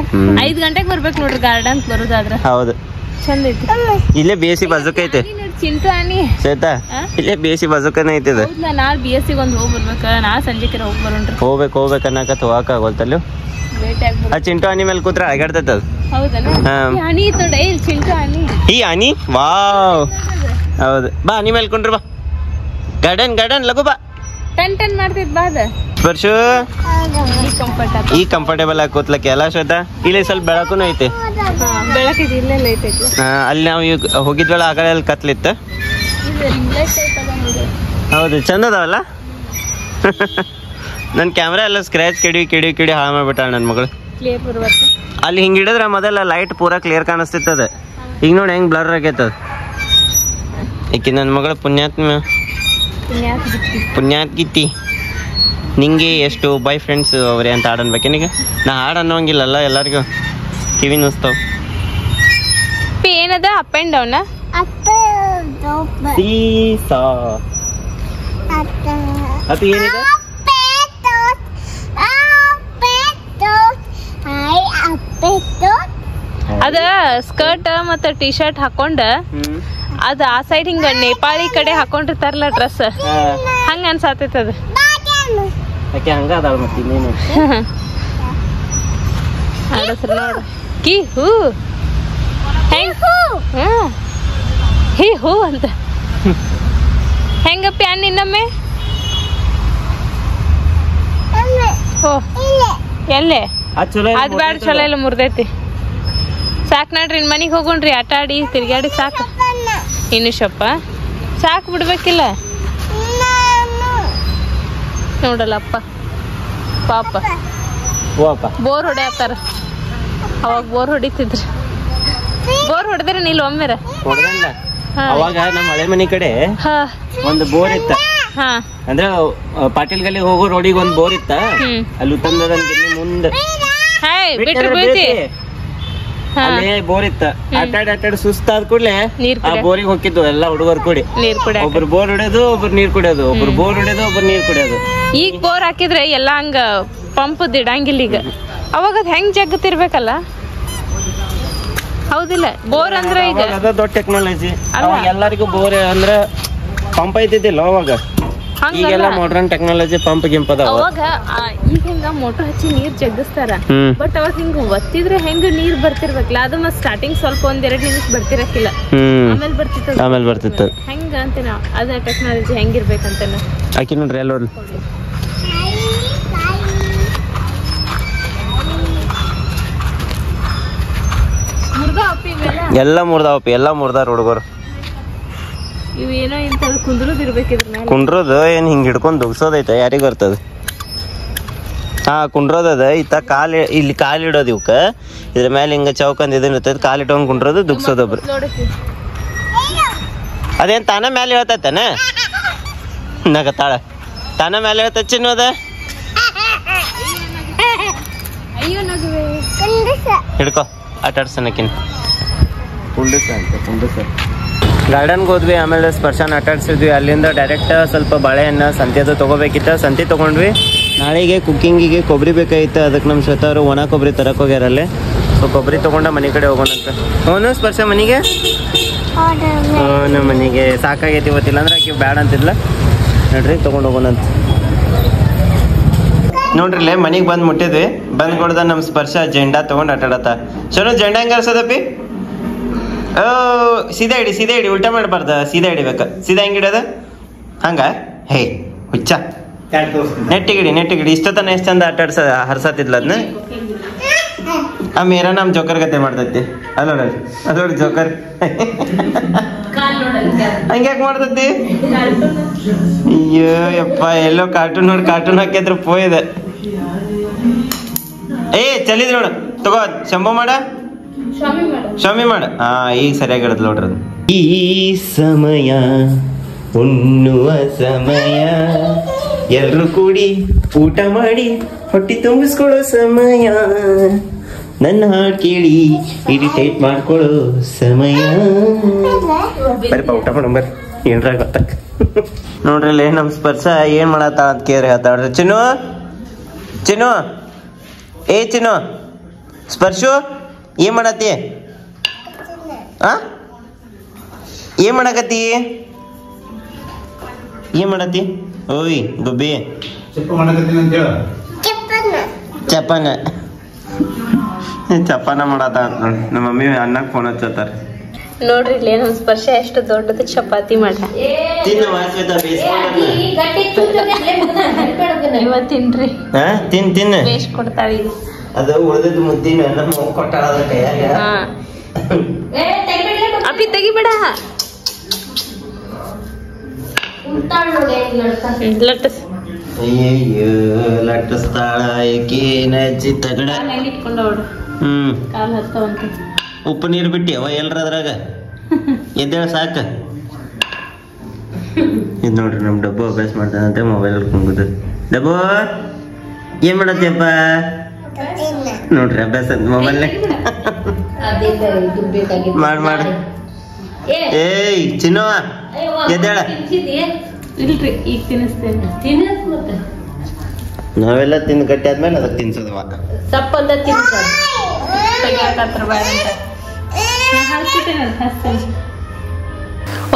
5 ಗಂಟೆಗೆ ಬರ್ಬೇಕು ನೋಡ್ರಿ ಗಾರ್ಡನ್ ಬರೋದಾದ್ರ. ಹೌದು ಚಂದ ಐತಿ. ಇಲ್ಲೇ BSc ಬಾಜುಕ ಐತೆ ಚಿಂಟು ಆನಿ ಸೇತಾ. ಇಲ್ಲೇ BSc ಬಾಜುಕನೇ ಐತಿದ. ನಾಳೆ BSc ಒಂದ್ ಹೋಗಿ ಬರ್ಬೇಕ. ನಾ ಸಂಜೆಕರ ಹೋಗಿ ಬರೋಣ್ರಿ. ಹೋಗ್ಬೇಕು ಅನ್ನಕತ್ ಹೋಗಕ್ ಆಗೋಲ್ತಲ್ಲ. ಆ ಚಿಂಟು ಆನಿ ಮೇಲೆ ಕೂತ್ರೆ ಅಳಗಾಡ್ತೈತ ಅದು. ಹೌದಾ ಆನಿ ತೊಡೆ ಚಿಂಟು ಆನಿ. ಈ ಆನಿ ವಾವ್. ಹೌದು ಬಾ ಆನಿ ಮೇಲೆ ಕೊಂಡ್ರಿ ಬಾ. ಗಾರ್ಡನ್ ಲಗು ಬಾ. ಟನ್ ಮಾಡ್ತಿದ್ ಬಾ ಅದ. ಪರ್ಶು ಈ ಕಂಫರ್ಟೇಬಲ್ ಆಗಿ ಕೂತ್ಲಕ್ಕೆ ಎಲ್ಲ ಶ್ವೇತಾ. ಇಲ್ಲಿ ಸ್ವಲ್ಪ ಬೆಳಕುನು ಐತೆ. ಬೆಳಕಿದ್ ಇಲ್ಲೆಲ್ಲ ಐತೆ. ಅಲ್ಲಿ ನಾವು ಈಗ ಹೋಗಿದ್ವಲ್ಲ ಆಗಲೇ ಅಲ್ಲಿ ಕತ್ಲಿತ್ತ. ಹೌದು ಚಂದ ಅದಾವಲ್ಲ. ನನ್ನ ಕ್ಯಾಮ್ರಾ ಎಲ್ಲ ಸ್ಕ್ರಾಚ್ ಕಿಡಿ ಹಾಳು ಮಾಡ್ಬಿಟ್ಟಾಳ ನನ್ನ ಮಗಳು. ಅಲ್ಲಿ ಹಿಂಗೆ ಹಿಡಿದ್ರೆ ಮೊದಲ ಲೈಟ್ ಪೂರಾ ಕ್ಲಿಯರ್ ಕಾಣಿಸ್ತಿತ್ತದ. ಈಗ ನೋಡಿ ಹೆಂಗ್ ಬ್ಲರ್ ಆಗೈತದ. ಈಕಿ ನನ್ನ ಮಗಳು ಪುಣ್ಯಾತ್ಗಿತ್ತಿ. ನಿಂಗೆ ಎಷ್ಟು ಬಾಯ್ ಫ್ರೆಂಡ್ಸ್ ಅವ್ರೆ ಅಂತ ಹಾಡು ಅನ್ಬೇಕೇನೀಗ. ನಾ ಹಾಡು ಅನ್ನೋಂಗಿಲ್ಲಲ್ಲ ಎಲ್ಲರಿಗೂ ಕಿವಿ ನುಸ್ತಾವ. ಏನದ ಅಪ್ ಅಂಡ್ ಡೌನ್ ಅದು ಏನಿದೆ ಅದ ಸ್ಕರ್ಟ್ ಮತ್ತ ಟಿ ಶರ್ಟ್ ಹಾಕೊಂಡ ಅದ ಆ ಸೈಡ್ ಹಿಂಗ ನೇಪಾಳಿ ಕಡೆ ಹಾಕೊಂಡಿರ್ತಾರಲ್ಲ ಡ್ರೆಸ್ ಹಂಗ ಅನ್ಸಾತೈತದ. ಹಂಗ ಅದಾಳ ಮತ್ತೆ ಇನ್ನೇನು ನೋಡು ಕಿ ಹೂ ಹೆಂಗ್ ಹೀ ಹೂ ಅಂತ ಹೆಂಗಪ್ಪಿ ಅನ್ನ ಇನ್ನೊಮ್ಮೆ. ಓ ಎಲ್ಲೇ ಅದ್ ಬ್ಯಾಡ ಚಲೋ ಇಲ್ಲ ಮುರ್ದೈತಿ. ಸಾಕ್ ನೋಡ್ರಿ ಇನ್ ಮನಿಗ್ ಹೋಗೋಣ್ರಿ. ಆಟ ಆಡಿ ತಿರ್ಗಾಡಿ ಸಾಕು. ಇನ್ನು ಶಪ್ಪ ಸಾಕು ಬಿಡ್ಬೇಕಿಲ್ಲ ನೋಡಲ್ಲಪ್ಪ ಪಾಪ ಬೋರ್ ಹೊಡ್ಯಾತಾರ. ಅವಾಗ ಬೋರ್ ಹೊಡಿತಿದ್ರು. ಬೋರ್ ಹೊಡೆದ್ರೆ ನೀಲ್ ಒಮ್ಮೆರ ಅವಾಗ ನಮ್ಮ ಹಳೆ ಮನಿ ಕಡೆ ಒಂದು ಬೋರ್ ಇತ್ತ. ಅಂದ್ರೆ ಪಾಟೀಲ್ ಗಲ್ಲಿ ಹೋಗೋ ರೋಡಿಗೆ ಒಂದ್ ಬೋರ್ ಇತ್ತ. ಅಲ್ಲಿ ತಂದದ ಮುಂದೆ ಅಲ್ಲೇ ಬೋರ್ ಇತ್ತ. ಆಟಾಡಿ ಸುಸ್ತಾದ ಕೂಡ್ಲೆ ಆ ಬೋರಿಗೆ ಹೋಗಿದ್ದು ಎಲ್ಲ ಹುಡುಗರು ಕೂಡಿ. ಒಬ್ರು ಬೋರ್ ಹೊಡೆಯೋದು ಒಬ್ರು ನೀರ್ ಕುಡಿಯೋದು, ಒಬ್ರು ಬೋರ್ ಹೊಡೆಯೋದು ಒಬ್ರು ನೀರ್ ಕುಡಿಯೋದು. ಈಗ ಬೋರ್ ಹಾಕಿದ್ರೆ ಎಲ್ಲಾ ಹಂಗ ಪಂಪ್ ಇಡಂಗಿಲ್ಲ. ಈಗ ಅವಾಗ ಹೆಂಗ್ ಜಗ್ಗತಿರ್ಬೇಕಲ್ಲ. ಹೌದಿಲ್ಲ ಬೋರ್ ಅಂದ್ರೆ ಈಗ ದೊಡ್ಡ ಟೆಕ್ನಾಲಜಿ. ಅವಾಗ ಎಲ್ಲರಿಗೂ ಬೋರ್ ಅಂದ್ರೆ ಪಂಪ್ ಐತಿದ್ದಿಲ್ಲ ಅವಾಗ. ಈಗೆಲ್ಲ ಮಾಡರ್ನ್ ಟೆಕ್ನಾಲಜಿ ಪಂಪ್ ಗಿಂಪ್ ಅದಾವ. ಅವಾಗ ಈಗ ಹಿಂಗ ಮೋಟರ್ ಹಚ್ಚಿ ನೀರ್ ಜಗ್ಗಿಸ್ತಾರ. ಬಟ್ ಅವಾಗ ಹಿಂಗ ಒತ್ತಿದ್ರೆ ಹೆಂಗ ನೀರ್ ಬರ್ತಿರ್ಬೇಕಲ್ಲ. ಅದು ಮತ್ ಸ್ಟಾರ್ಟಿಂಗ್ ಸ್ವಲ್ಪ 1-2 ನಿಮಿಷ ಬರ್ತಿರಕ್ಕಿಲ್ಲ. ಆಮೇಲೆ ಬರ್ತಿತ್ತು ಹೆಂಗ ಅಂತ ನಾವ್ ಅದ ಟೆಕ್ನಾಲಜಿ ಹೆಂಗಿರ್ಬೇಕಂತ ಆಕಿ ನೋಡ್ರಿ ಎಲ್ಲ ಎಲ್ಲ ಮುರ್ದಾರ ಹುಡುಗರು. ಇವೇನೋ ಇಂತ ಕುಂದ್ರೋದಿರ್ಬೇಕಿದ್ರ ಕುಂಡ್ರೋದು ಏನ್ ಹಿಂಗ್ ಹಿಡ್ಕೊಂಡ್ ದುಗ್ಸೋದೈತ ಯಾರಿಗ ಬರ್ತದ. ಕುಂಡ್ರೋದದ ಇತ್ತ ಇಲ್ಲಿ ಕಾಲ್ ಇಡೋದು. ಇವಕ್ಕ ಇದ್ರ ಮೇಲೆ ಹಿಂಗ ಚೌಕಂದ್ ಇದನ್ ಇರ್ತೈತಿ. ಕಾಲ್ ಇಟ್ಕೊಂಡ್ ಕುಂಡ್ರೋದು ದುಗ್ಸೋದೊಬ್ರು. ಅದೇನ್ ತಾನ ಮೇಲೆ ಹೇಳ್ತೈತನ ನಗತಾಳ. ತಾನ ಮೇಲೆ ಹೇಳ್ತೈತಿ ಚಿನ್ನೋದ. ಹಿಡ್ಕೊ ಆಟಾಡ್ಸನಕಿನ್ ಗಾರ್ಡನ್ಗೆ ಹೋದ್ವಿ. ಆಮೇಲೆ ಸ್ಪರ್ಶನ ಆಟಾಡ್ಸಿದ್ವಿ. ಅಲ್ಲಿಂದ ಡೈರೆಕ್ಟ್ ಸ್ವಲ್ಪ ಬಾಳೆಹಣ್ಣು ಸಂತೆದು ತೊಗೋಬೇಕಿತ್ತು. ಸಂತೆ ತೊಗೊಂಡ್ವಿ. ನಾಳೆಗೆ ಕುಕ್ಕಿಂಗಿಗೆ ಕೊಬ್ಬರಿ ಬೇಕಾಗಿತ್ತು. ಅದಕ್ಕೆ ನಮ್ಮ ಶ್ವೇತವರು ಒಣ ಕೊಬ್ಬರಿ ತರಕ್ಕೆ ಹೋಗ್ಯಾರಲ್ಲೇ. ಸೊ ಕೊಬ್ಬರಿ ತೊಗೊಂಡ ಮನೆ ಕಡೆ ಹೋಗೋಣಂತ. ಅವನು ಸ್ಪರ್ಶ ಮನೆಗೆ ನಮ್ಮ ಮನೆಗೆ ಸಾಕಾಗೈತಿ ಇವತ್ತಿಲ್ಲ ಅಂದ್ರೆ ಆಕೆ ಬ್ಯಾಡ ಅಂತಿದ್ಲ. ನೋಡ್ರಿ ತೊಗೊಂಡು ಹೋಗೋಣಂತ. ನೋಡ್ರಿಲ್ಲೇ ಮನೆಗೆ ಬಂದು ಮುಟ್ಟಿದ್ವಿ. ಬಂದು ಕೊಡ್ದ ನಮ್ಮ ಸ್ಪರ್ಶ ಜೆಂಡಾ ತೊಗೊಂಡು ಆಟಾಡತ್ತ. ಚಲೋ ಜೆಂಡಾ ಹೆಂಗೆ ಅರ್ಸದಪ್ಪಿ? ಸೀದಾ ಹಿಡಿ ಉಲ್ಟಾ ಮಾಡಬಾರ್ದ. ಸೀದಾ ಹಿಡಿಬೇಕ. ಸೀದಾ ಹೆಂಗೆ ಹಿಡಿಯೋದ ಹಂಗ. ಹೇ ಹುಚ್ಚ ನೆಟ್ಟಿಗಿಡಿ. ಇಷ್ಟೊತ್ತನ ಎಷ್ಟು ಚಂದ ಹರ್ಸತ್ತಿದ್ಲ ಅದನ್ನ. ಆ ಮೇರ ನಮ್ ಜೋಕರ್ ಗತೆ ಮಾಡ್ತೈತಿ. ಅದೋಡಿ ಜೋಕರ್ ಹಂಗ್ಯಾಕ್ ಮಾಡ್ತೈತಿ. ಅಯ್ಯೋ ಯಪ್ಪ ಎಲ್ಲೋ ಕಾರ್ಟೂನ್ ಹಾಕಿದ್ರ ಪೋಯ್ದ. ಚಲಿದ್ ನೋಡು ತಗೋ. ಶಂಭು ಮಾಡ ಸ್ವಾಮಿ ಮಾಡ. ಈಗ ಸರಿಯಾಗಿ ಹಿಡಿದ್ ನೋಡ್ರಿ. ಈ ಸಮಯ ಉಣ್ಣುವ ಸಮಯ ಎಲ್ರು ಕೂಡಿ ಊಟ ಮಾಡಿ ಹೊಟ್ಟಿ ತುಂಬಿಸ್ಕೊಳ್ಳೋ ಸಮಯ, ನನ್ನ ಹಾಡು ಕೇಳಿ ಇರಿಟೇಟ್ ಮಾಡ್ಕೊಳ್ಳೋ ಸಮಯ. ಬರ್ರಿಪ್ಪ ಊಟ ಮಾಡೋಣ ಬರ್ರಿ, ಏನ್ರ ಗೊತ್ತಕ್ಕ. ನೋಡ್ರಿ ನಮ್ ಸ್ಪರ್ಶ ಏನ್ ಮಾಡತ್ತ ಅಂತ ಕೇಳ್ರಿ ಹೇಳ್ತಾವ್ರಿ. ಚಿನ್ನು ಚಿನ್ನು ಏ ಚಿನ್ನು, ಸ್ಪರ್ಶು ಏನ್ ಮಾಡತ್ತಿ? ಏನ್ ಮಾಡಕತ್ತಿ? ಏನ್ ಮಾಡತ್ತಿ? ಓಯ್ ಗುಬ್ಬಿ ಚಪಾನ ಚಪಾನ ಮಾಡತ್ತ ಅಂತ ನೋಡಿ. ನಮ್ಮ ಮಮ್ಮಿ ಅನ್ನಕ್ಕೆ ಫೋನ್ ಹಚ್ಚತ್ತಾರ. ನೋಡ್ರಿ ಇಲ್ಲಿ ನಮ್ ಸ್ಪರ್ಶ ಎಷ್ಟು ದೊಡ್ಡದ ಚಪಾತಿ ಮಾಡ. ತಿನ್ರಿ ತಿನ್ ಬೇಸ್ ಕೊಡ್ತಾವ ಈಗ. ಅದು ಉಳಿದಿದ್ದು ಮುದ್ದಿನ ನಮ್ಮ ಕೊಟ್ಟಾಳ ಕೈಯಾಗ. ಅಪ್ಪಿ ತೆಗಿಬೇಡ. ಅಯ್ಯಯ್ಯೋ ಲಟ್ಟಿಸ್ತಾಳ ಏಕೇನ ಹಚ್ಚಿ ತಗಡ. ಕಾಲ್ ಹತ್ತವಂತ ಉಪ್ಪು ನೀರು ಬಿಟ್ಟಿ ಅವ ಎಲ್ರ ಅದ್ರಾಗ ಎದ್ದೇಳ ಸಾಕ. ಇದು ನೋಡ್ರಿ ನಮ್ ಡಬ್ಬು ಅಭ್ಯಾಸ ಮಾಡ್ತಾನಂತೆ ಮೊಬೈಲ್ ಕುಂಗುದು. ಡಬ್ಬು ಏನ್ ಮಾಡತ್ತಪ್ಪ? ನೋಡ್ರಿ ಅಭ್ಯಾಸ ಮೊಬೈಲ್ ಮಾಡ್ ಏಯ್ ಚಿನ್ನು ಎದ್ದೇಳ. ಇಲ್ರಿ ಈಗ ತಿನ್ನಿಸ್ತೇನೆ. ನಾವೆಲ್ಲ ತಿಂದು ಗಟ್ಟಿ ಆದ್ಮೇಲೆ ಅದಕ್ಕೆ ತಿನ್ಸೋದವ. ಸಪ್ಪಂದ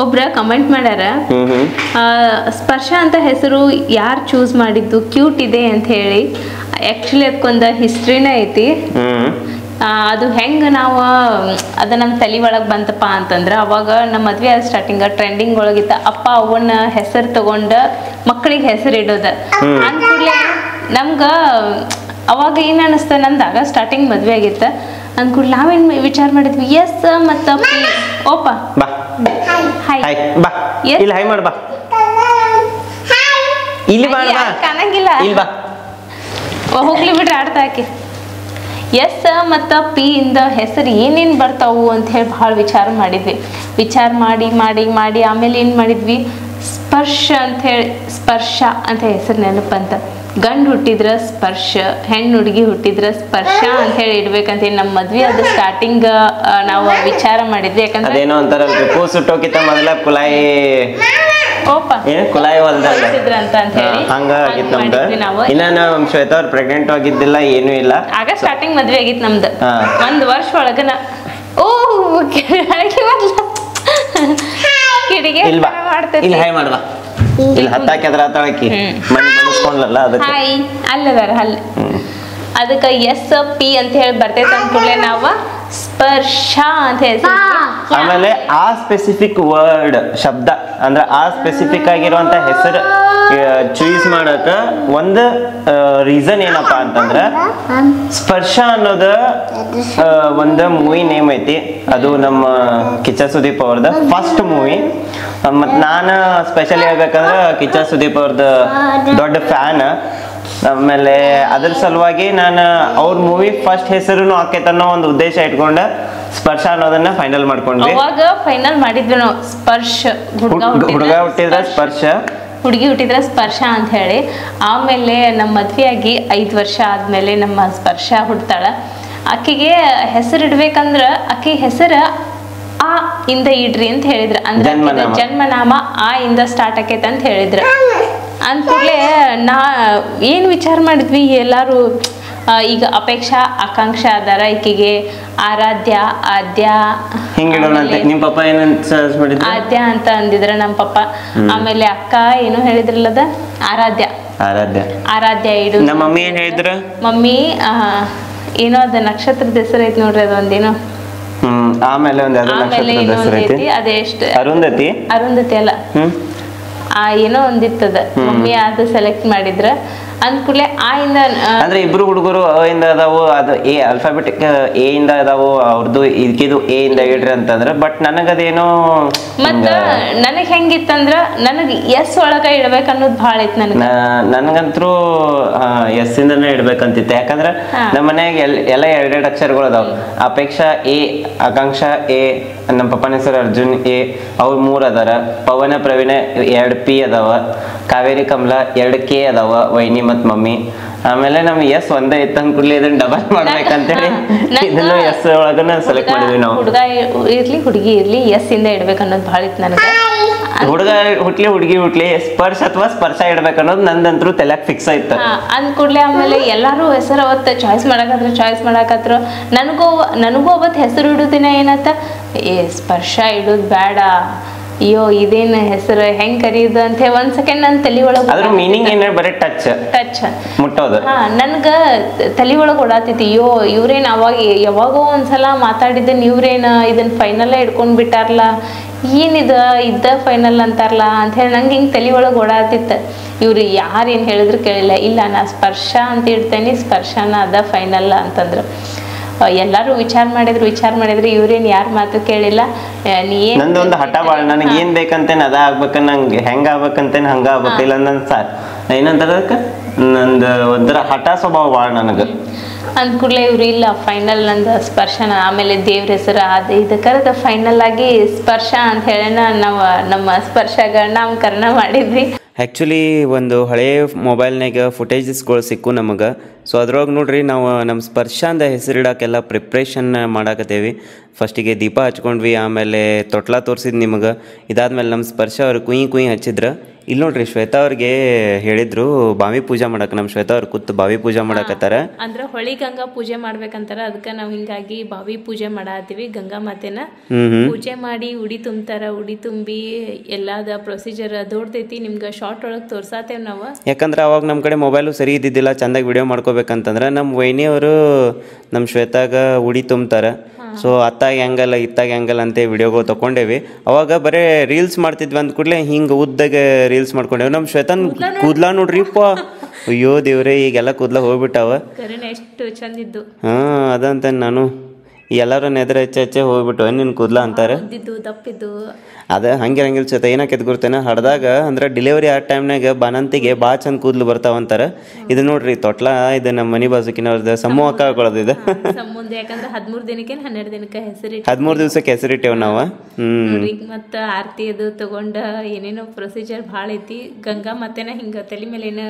ಒಬ್ರ ಕಮೆಂಟ್ ಮಾಡ್ಯಾರ, ಸ್ಪರ್ಶ ಅಂತ ಹೆಸರು ಯಾರು ಚೂಸ್ ಮಾಡಿದ್ದು, ಕ್ಯೂಟ್ ಇದೆ ಅಂತ ಹೇಳಿ. ಆಕ್ಚುಲಿ ಅದಕ್ಕೊಂದು ಹಿಸ್ಟ್ರಿನೇ ಐತಿ. ಅದು ಹೆಂಗೆ ನಾವು ಅದು ನಮ್ಮ ತಲೆ ಒಳಗೆ ಬಂತಪ್ಪ ಅಂತಂದ್ರೆ, ಅವಾಗ ನಮ್ಮ ಮದ್ವೆ ಆದ ಸ್ಟಾರ್ಟಿಂಗ್ ಟ್ರೆಂಡಿಂಗ್ ಒಳಗಿತ್ತ ಅಪ್ಪ ಅವನ ಹೆಸರು ತಗೊಂಡ ಮಕ್ಕಳಿಗೆ ಹೆಸರು ಇಡೋದ. ಅಂದ್ಕೂಡ್ಲೆ ನಮ್ಗೆ ಅವಾಗ ಏನು ಅನಿಸ್ತ, ನಂದಾಗ ಸ್ಟಾರ್ಟಿಂಗ್ ಮದ್ವೆ ಆಗಿತ್ತ ಅಂದ್ಕೂಡ್ಲೆ ನಾವೇನು ವಿಚಾರ ಮಾಡಿದ್ವಿ, ಎಸ್ ಮತ್ತು ಓಪ ಕಾಣಂಗಿಲ್ಲ ಹೋಗ್ಲಿ ಬಿಡ್ರಿ ಆಡ್ತಾಕಿ. ಎಸ್ ಮತ್ತು ಪಿ ಇಂದ ಹೆಸರು ಏನೇನು ಬರ್ತಾವು ಅಂತ ಹೇಳಿ ಭಾಳ ವಿಚಾರ ಮಾಡಿದ್ವಿ. ವಿಚಾರ ಮಾಡಿ ಮಾಡಿ ಮಾಡಿ ಆಮೇಲೆ ಏನು ಮಾಡಿದ್ವಿ, ಸ್ಪರ್ಶ ಅಂತ ಹೇಳಿ ಸ್ಪರ್ಶ ಅಂತ ಹೆಸರು ನೆನಪಂತ. ಗಂಡು ಹುಟ್ಟಿದ್ರ ಸ್ಪರ್ಶ, ಹೆಣ್ಣು ಹುಡುಗಿ ಹುಟ್ಟಿದ್ರ ಸ್ಪರ್ಶ ಅಂತ ಹೇಳಿ ಇಡ್ಬೇಕಂತ ನಮ್ಮ ಮದ್ವೆ ಅದು ಸ್ಟಾರ್ಟಿಂಗ್ ನಾವು ವಿಚಾರ ಮಾಡಿದ್ವಿ. ಯಾಕಂದ್ರೆ ಅದೇನೋ ಅಂತಾರ ಸುಟ್ಟೋಕಿತ್ತ ಮೊದಲ ಕುಲಾಯಿ ಕುಲಾಯಿ ಅಂತ ಹೇಳಿ ಹಂಗಾಗಿತ್ತು ನಮ್ದು. ಇನ್ನ ನಾವು ಶ್ವೇತಾ ಅವ್ರು ಪ್ರೆಗ್ನೆಂಟ್ ಆಗಿದ್ದಿಲ್ಲ, ಏನೂ ಇಲ್ಲ. ಆಗ ಸ್ಟಾರ್ಟಿಂಗ್ ಮದ್ವೆ ಆಗಿತ್ತು ನಮ್ದು. 1 ವರ್ಷ ಒಳಗನ ಕಿಡಿಗೆ ಇಲ್ಲಿ ಹಾಯ್ ಮಾಡುವ, ಇಲ್ಲಿ ಹತ್ತಾಕಿ ಅದ್ರ ಹತ್ತಾಕಿ ಮನೆ ಬಡಿಸ್ಕೊಂಡ್ಲಲ್ಲ ಅದಕ್ಕೆ ಅಲ್ಲದಾರ ಅಲ್ಲ. ಅದಕ್ಕೆ ಎಸ್ ಪಿ ಅಂತ ಹೇಳಿ ಬರ್ತೈತೆ ಅಂದ್ಕೂಡ್ಲೆ ನಾವು ಸ್ಪರ್ಶ ಅಂತ ಹೇಳಿ. ಆಮೇಲೆ ಆ ಸ್ಪೆಸಿಫಿಕ್ ವರ್ಡ್ ಶಬ್ದ ಅಂದ್ರೆ ಆ ಸ್ಪೆಸಿಫಿಕ್ ಆಗಿರುವಂತ ಹೆಸರು ಚೂಸ್ ಮಾಡಕ ಒಂದು ರೀಸನ್ ಏನಪ್ಪಾ ಅಂತಂದ್ರ, ಸ್ಪರ್ಶ ಅನ್ನೋದ ಒಂದು ಮೂವಿ ನೇಮ್ ಐತಿ. ಅದು ನಮ್ಮ ಕಿಚ್ಚ ಸುದೀಪ್ ಅವ್ರದ ಫಸ್ಟ್ ಮೂವಿ. ಮತ್ ನಾನು ಸ್ಪೆಷಲಿ ಹೇಳ್ಬೇಕಂದ್ರ ಕಿಚ್ಚ ಸುದೀಪ್ ಅವ್ರದ ದೊಡ್ಡ ಫ್ಯಾನ್. ಆಮೇಲೆ ಅದ್ರ ಸಲುವಾಗಿ ನಾನು ಅವ್ರ ಮೂವಿ ಫಸ್ಟ್ ಹೆಸರು ಆಕೈತನ್ನೋ ಒಂದು ಉದ್ದೇಶ ಇಟ್ಕೊಂಡ ಸ್ಪರ್ಶ ಅನ್ನೋದನ್ನ ಫೈನಲ್ ಮಾಡ್ಕೊಂಡ್ವಿ. ಅವಾಗ ಫೈನಲ್ ಮಾಡಿದ್ವಿ ನಾವು ಸ್ಪರ್ಶ. ಹುಡುಗ ಹುಟ್ಟಿದ್ರ ಸ್ಪರ್ಶ, ಹುಡುಗಿ ಹುಟ್ಟಿದ್ರ ಸ್ಪರ್ಶ ಅಂತ ಹೇಳಿ. ಆಮೇಲೆ ನಮ್ಮ ಮದ್ವೆಯಾಗಿ 5 ವರ್ಷ ಆದ್ಮೇಲೆ ನಮ್ಮ ಸ್ಪರ್ಶ ಹುಡ್ತಾಳ. ಆಕೆಗೆ ಹೆಸರು ಇಡ್ಬೇಕಂದ್ರ ಆಕೆ ಹೆಸರು ಆ ಇಂದ ಇಡ್ರಿ ಅಂತ ಹೇಳಿದ್ರ. ಅಂದ್ರೆ ಜನ್ಮನಾಮ ಆ ಇಂದ ಸ್ಟಾರ್ಟ್ ಆಕೈತೆ ಅಂತ ಹೇಳಿದ್ರ. ಅಂದ್ಕೂಡ್ಲೆ ನಾ ಏನು ವಿಚಾರ ಮಾಡಿದ್ವಿ ಎಲ್ಲಾರು, ಈಗ ಅಪೇಕ್ಷಾ ಆಕಾಂಕ್ಷ ಅದಾರ, ಈಕೆಗೆ ಆರಾಧ್ಯ ಆದ್ಯ ಆದ್ಯ ಅಂತ ಅಂದಿದ್ರ ನಮ್ಮ ಪಪ್ಪ. ಆಮೇಲೆ ಅಕ್ಕ ಏನು ಹೇಳಿದ್ರಲ್ಲದ ಆರಾಧ್ಯ ಆರಾಧ್ಯ ಇಡು. ನಮ್ಮ ಮಮ್ಮಿ ಏನ್ ಹೇಳಿದ್ರ, ಮಮ್ಮಿ ಏನೋ ಅದ ನಕ್ಷತ್ರದ ಹೆಸರು ಐತಿ ನೋಡ್ರಿ, ಅದೊಂದೇನೋ. ಆಮೇಲೆ ಅದೇ ಎಷ್ಟು ಅರುಂಧತಿ ಅಲ್ಲ ಏನೋ ಒಂದಿತ್ತದ. ಮಮ್ಮಿ ಅದು ಸೆಲೆಕ್ಟ್ ಮಾಡಿದ್ರ ಅಂದ್ಕೂಡ್ಲೆ ಆ ಇಂದ ಅಂದ್ರೆ ಇಬ್ರು ಹುಡುಗರು ಅ ಇಂದ ಅದಾವು, ಅದು ಎ ಅಲ್ಫಾಬೆಟಿಕ್ ಎ ಇಂದ ಅದಾವು. ಅವ್ರದ್ದು ಇದಕ್ಕಿದು ಎ ಇಂದ ಇಡ್ರಿ ಅಂತಂದ್ರ, ಬಟ್ ನನಗದೇನೋ ಮತ್ತ ನನಗ್ ಹೆಂಗಿತ್ತಂದ್ರ ನನಗ್ ಎಸ್ ಒಳಗ ಇಡ್ಬೇಕ ಅನ್ನೋದು ಭಾಳ ಐತ್. ನನ್ಗಂತ್ರು ಎಸ್ ಇಂದನೇ ಇಡ್ಬೇಕಂತಿತ್ತು. ಯಾಕಂದ್ರ ನಮ್ಮ ಮನ್ಯಾಗ ಎಲ್ಲ 2 ಅಕ್ಷರಗಳು ಅದಾವ. ಅಪೇಕ್ಷಾ ಎ, ಆಕಾಂಕ್ಷ ಎ, ನಮ್ಮ ಪಪ್ಪನ ಹೆಸರು ಅರ್ಜುನ್ ಎ, ಅವ್ರು 3 ಅದಾರ. ಪವನ ಪ್ರವೀಣ 2 ಪಿ ಅದಾವ. ಕಾವೇರಿ ಕಮಲ 2K ಅದಾವ ವೈನಿ ಮತ್ತು ಮಮ್ಮಿ. ಆಮೇಲೆ ನಮ್ಗೆ ಎಸ್ ಒಂದೇ ಇತ್ತು ಅಂದ್ಕೂಡ್ಲಿ ಇದನ್ನ ಡಬಲ್ ಮಾಡ್ಬೇಕಂತೇಳಿ ಇದನ್ನು ಎಸ್ ಒಳಗನ ಸೆಲೆಕ್ಟ್ ಮಾಡಿದ್ವಿ ನಾವು. ಹುಡುಗ ಇರ್ಲಿ ಹುಡುಗಿ ಇರ್ಲಿ ಎಸ್ ಇಂದ ಇಡ್ಬೇಕು ಅನ್ನೋದು ಭಾಳ ಇತ್ತು ನನಗೆ. ಹುಡುಗ ಹುಟ್ಲಿ ಹುಡುಗಿ ಹುಟ್ಲಿ ಸ್ಪರ್ಶ ಅಥವಾ ಸ್ಪರ್ಶ ಇಡ್ಬೇಕನ್ನೋದು ನಂದಂತರೂ ತಲೆಯಾಗ ಫಿಕ್ಸ್ ಆಯ್ತು. ಅಂದ್ಕೂಡ್ಲೆ ಆಮೇಲೆ ಎಲ್ಲಾರು ಹೆಸರು ಅವತ್ತು ಚಾಯ್ಸ್ ಮಾಡಾಕತ್ರು. ನನಗೂ ಅವತ್ತು ಹೆಸರು ಇಡೋದಿನ ಏನತ್ತ ಸ್ಪರ್ಶ ಇಡೋದು ಬೇಡ, ಅಯ್ಯೋ ಇದೇನು ಹೆಸರು ಹೆಂಗ್ ಕರೀದು ಅಂತ ಹೇಳಿ ಒಂದ್ ಸೆಕೆಂಡ್ ನನ್ ತಲೆ ಒಳಗ ಅದ್ರ ಮೀನಿಂಗ್ ಏನ ಬರೀ ಟಚ್ ಮುಟ್ಟೋದು. ನನ್ಗ ತಲೆ ಒಳಗ ಓಡಾತೈತಿ, ಅಯ್ಯೋ ಇವ್ರೇನ್ ಯಾವಾಗೋ ಒಂದ್ಸಲ ಮಾತಾಡಿದ್ದನ್ ಇವ್ರೇನ ಇದನ್ ಫೈನಲ್ ಹಿಡ್ಕೊಂಡ್ ಬಿಟ್ಟಾರ್ಲ, ಏನಿದ ಇದ್ದ ಫೈನಲ್ ಅಂತಾರಲ್ಲ ಅಂತ ಹೇಳಿ ನಂಗೆ ಹಿಂಗ್ ತಲೆ ಒಳಗ ಓಡಾತಿತ್ತು. ಇವ್ರು ಯಾರೇನ್ ಹೇಳಿದ್ರು ಕೇಳಿಲ್ಲ, ಇಲ್ಲ ನಾ ಸ್ಪರ್ಶ ಅಂತ ಇಡ್ತೇನೆ, ಸ್ಪರ್ಶನ ಅದ ಫೈನಲ್ ಅಂತಂದ್ರು. ಎಲ್ಲಾರು ವಿಚಾರ ಮಾಡಿದ್ರು ಇವ್ರೇನ್ ಯಾರ ಮಾತು ಕೇಳಿಲ್ಲ. ನಂದೊಂದು ಹಠ ಬಾಳ, ನನಗೆ ಏನ್ ಬೇಕಂತೇನೆ ಅದ ಆಗ್ಬೇಕ, ನಂಗೆ ಹೆಂಗ ಆಗ್ಬೇಕಂತೇನೆ ಹಂಗ ಆಗ್ಬೇಕಿಲ್ಲ ಏನಂತದಕ್ಕ ನಂದು ಒಂಥರ ಹಠ ಸ್ವಭಾವ ಬಾಳ ನನಗ. ಅಂದ್ಕೂಡ್ಲೆ ಇವ್ರು ಇಲ್ಲ ಫೈನಲ್ ನಂದು ಸ್ಪರ್ಶನ, ಆಮೇಲೆ ದೇವ್ರ ಹೆಸರು ಅದು ಇದು ಕರೆದ ಫೈನಲ್ ಆಗಿ ಸ್ಪರ್ಶ ಅಂತ ಹೇಳೇನ ನಾವು ನಮ್ಮ ಸ್ಪರ್ಶಗ ನಾಮಕರಣ ಮಾಡಿದ್ವಿ. ಆ್ಯಕ್ಚುಲಿ ಒಂದು ಹಳೆ ಮೊಬೈಲ್ನಾಗ ಫುಟೇಜಸ್ಗಳು ಸಿಕ್ಕು ನಮಗೆ. ಸೊ ಅದ್ರೊಳಗೆ ನೋಡ್ರಿ ನಾವು ನಮ್ಮ ಸ್ಪರ್ಶ ಅಂದ ಹೆಸರಿಡೋಕ್ಕೆಲ್ಲ ಪ್ರಿಪ್ರೇಷನ್ ಮಾಡಾಕತ್ತೇವಿ. ಫಸ್ಟಿಗೆ ದೀಪ ಹಚ್ಕೊಂಡ್ವಿ, ಆಮೇಲೆ ತೊಟ್ಲ ತೋರಿಸಿದ್ ನಿಮಗೆ. ಇದಾದ್ಮೇಲೆ ನಮ್ಮ ಸ್ಪರ್ಶ ಅವ್ರು ಕುಯ್ ಹಚ್ಚಿದ್ರು. ಇಲ್ಲಿ ನೋಡ್ರಿ ಶ್ವೇತಾ ಅವ್ರಿಗೆ ಹೇಳಿದ್ರು ಬಾವಿ ಪೂಜೆ ಮಾಡಕ್ಕೆ. ನಮ್ಮ ಶ್ವೇತಾ ಅವ್ರು ಕೂತು ಬಾವಿ ಪೂಜೆ ಮಾಡಕತ್ತಾರ. ಅಂದ್ರೆ ಹೊಳಿ ಗಂಗಾ ಪೂಜೆ ಮಾಡ್ಬೇಕಂತಾರ, ಅದಕ್ಕೆ ನಾವು ಹಿಂಗಾಗಿ ಬಾವಿ ಪೂಜೆ ಮಾಡತ್ತೀವಿ. ಗಂಗಾ ಮಾತೆನ ಪೂಜೆ ಮಾಡಿ ಉಡಿ ತುಂಬ್ತಾರ. ಉಡಿ ತುಂಬಿ ಎಲ್ಲಾದ ಪ್ರೊಸೀಜರ್ ದೊಡ್ಡದೈತಿ, ನಿಮ್ಗೆ ಶಾರ್ಟ್ ಒಳಗೆ ತೋರ್ಸಾತೇವ್ ನಾವು. ಯಾಕಂದ್ರೆ ಅವಾಗ ನಮ್ಮ ಕಡೆ ಮೊಬೈಲು ಸರಿ ಇದ್ದಿದ್ದಿಲ್ಲ, ಚಂದಾಗಿ ವಿಡಿಯೋ ಮಾಡ್ಕೋಬೇಕಂತಂದ್ರೆ ನಮ್ಮ ವೈನಿಯವರು ನಮ್ಮ ಶ್ವೇತಾಗ ಉಡಿ ತುಂಬ್ತಾರೆ. ಸೊ ಅತ್ತಾಗ ಹೆಂಗಲ್ಲ ಇತ್ತಾಗ ಹೆಂಗಲ್ಲ ಅಂತ ವಿಡಿಯೋಗಳು ತೊಗೊಂಡೇವಿ. ಅವಾಗ ಬರೀ ರೀಲ್ಸ್ ಮಾಡ್ತಿದ್ವಿ ಅಂದ ಕೂಡಲೇ ಹಿಂಗೆ ಉದ್ದಾಗೆ ರೀಲ್ಸ್ ಮಾಡ್ಕೊಂಡೇವಿ. ನಮ್ಮ ಶ್ವೇತನ್ ಕೂದ್ಲ ನೋಡ್ರಿಪ್ಪ, ಅಯ್ಯೋ ದೇವ್ರೆ ಈಗೆಲ್ಲ ಕೂದ್ಲ ಹೋಗ್ಬಿಟ್ಟಾವ. ಎಷ್ಟು ಚಂದಿದ್ದು. ಅದಂತ ನಾನು ಎಲ್ಲರೂ ನೆದ್ರ ಹೆಚ್ಚೆ ಹೋಗ್ಬಿಟ್ಟು ನಿನ್ನ ಕೂದ್ಲ ಅಂತಾರೆ. ದಪ್ಪಿದ್ದು ಅದ ಹಂಗಿರಂಗಿಲ್ಲ ಶ್ವೇತ, ಏನಕ್ಕೆ ಗುರ್ತೇನೆ ಹಡ್ದಾಗ ಅಂದ್ರೆ ಡೆಲಿವರಿ ಆ ಟೈಮ್ನಾಗ ಬಾನಂತಿಗೆ ಭಾಳ ಚಂದ ಕೂದ್ಲು ಬರ್ತಾವಂತಾರೆ. ಇದು ನೋಡ್ರಿ ತೊಟ್ಲ, ಇದು ನಮ್ಮ ಮನೆ ಬಾಜುಕಿನವ್ರದ್ದು ಸಮ್ಮು ಅಕ್ಕ ಹಾಕೊಳ್ಳೋದಿದೆ. ಯಾಕಂದ್ರೆ 13 ದಿನಕ್ಕೆ 12 ದಿನಕ್ಕೆ ಹೆಸರಿ 13 ದಿವಸಕ್ಕೆ ಹೆಸರಿಟ್ಟೇವ್ ನಾವು. ಮತ್ತ ಆರತಿ ಅದು ತಗೊಂಡ ಏನೇನೋ ಪ್ರೊಸೀಜರ್ ಭಾಳ ಐತಿ. ಗಂಗಾ ಮತ್ತೆನ ಹಿಂಗ ತಲೆ ಮೇಲೆ ಏನೋ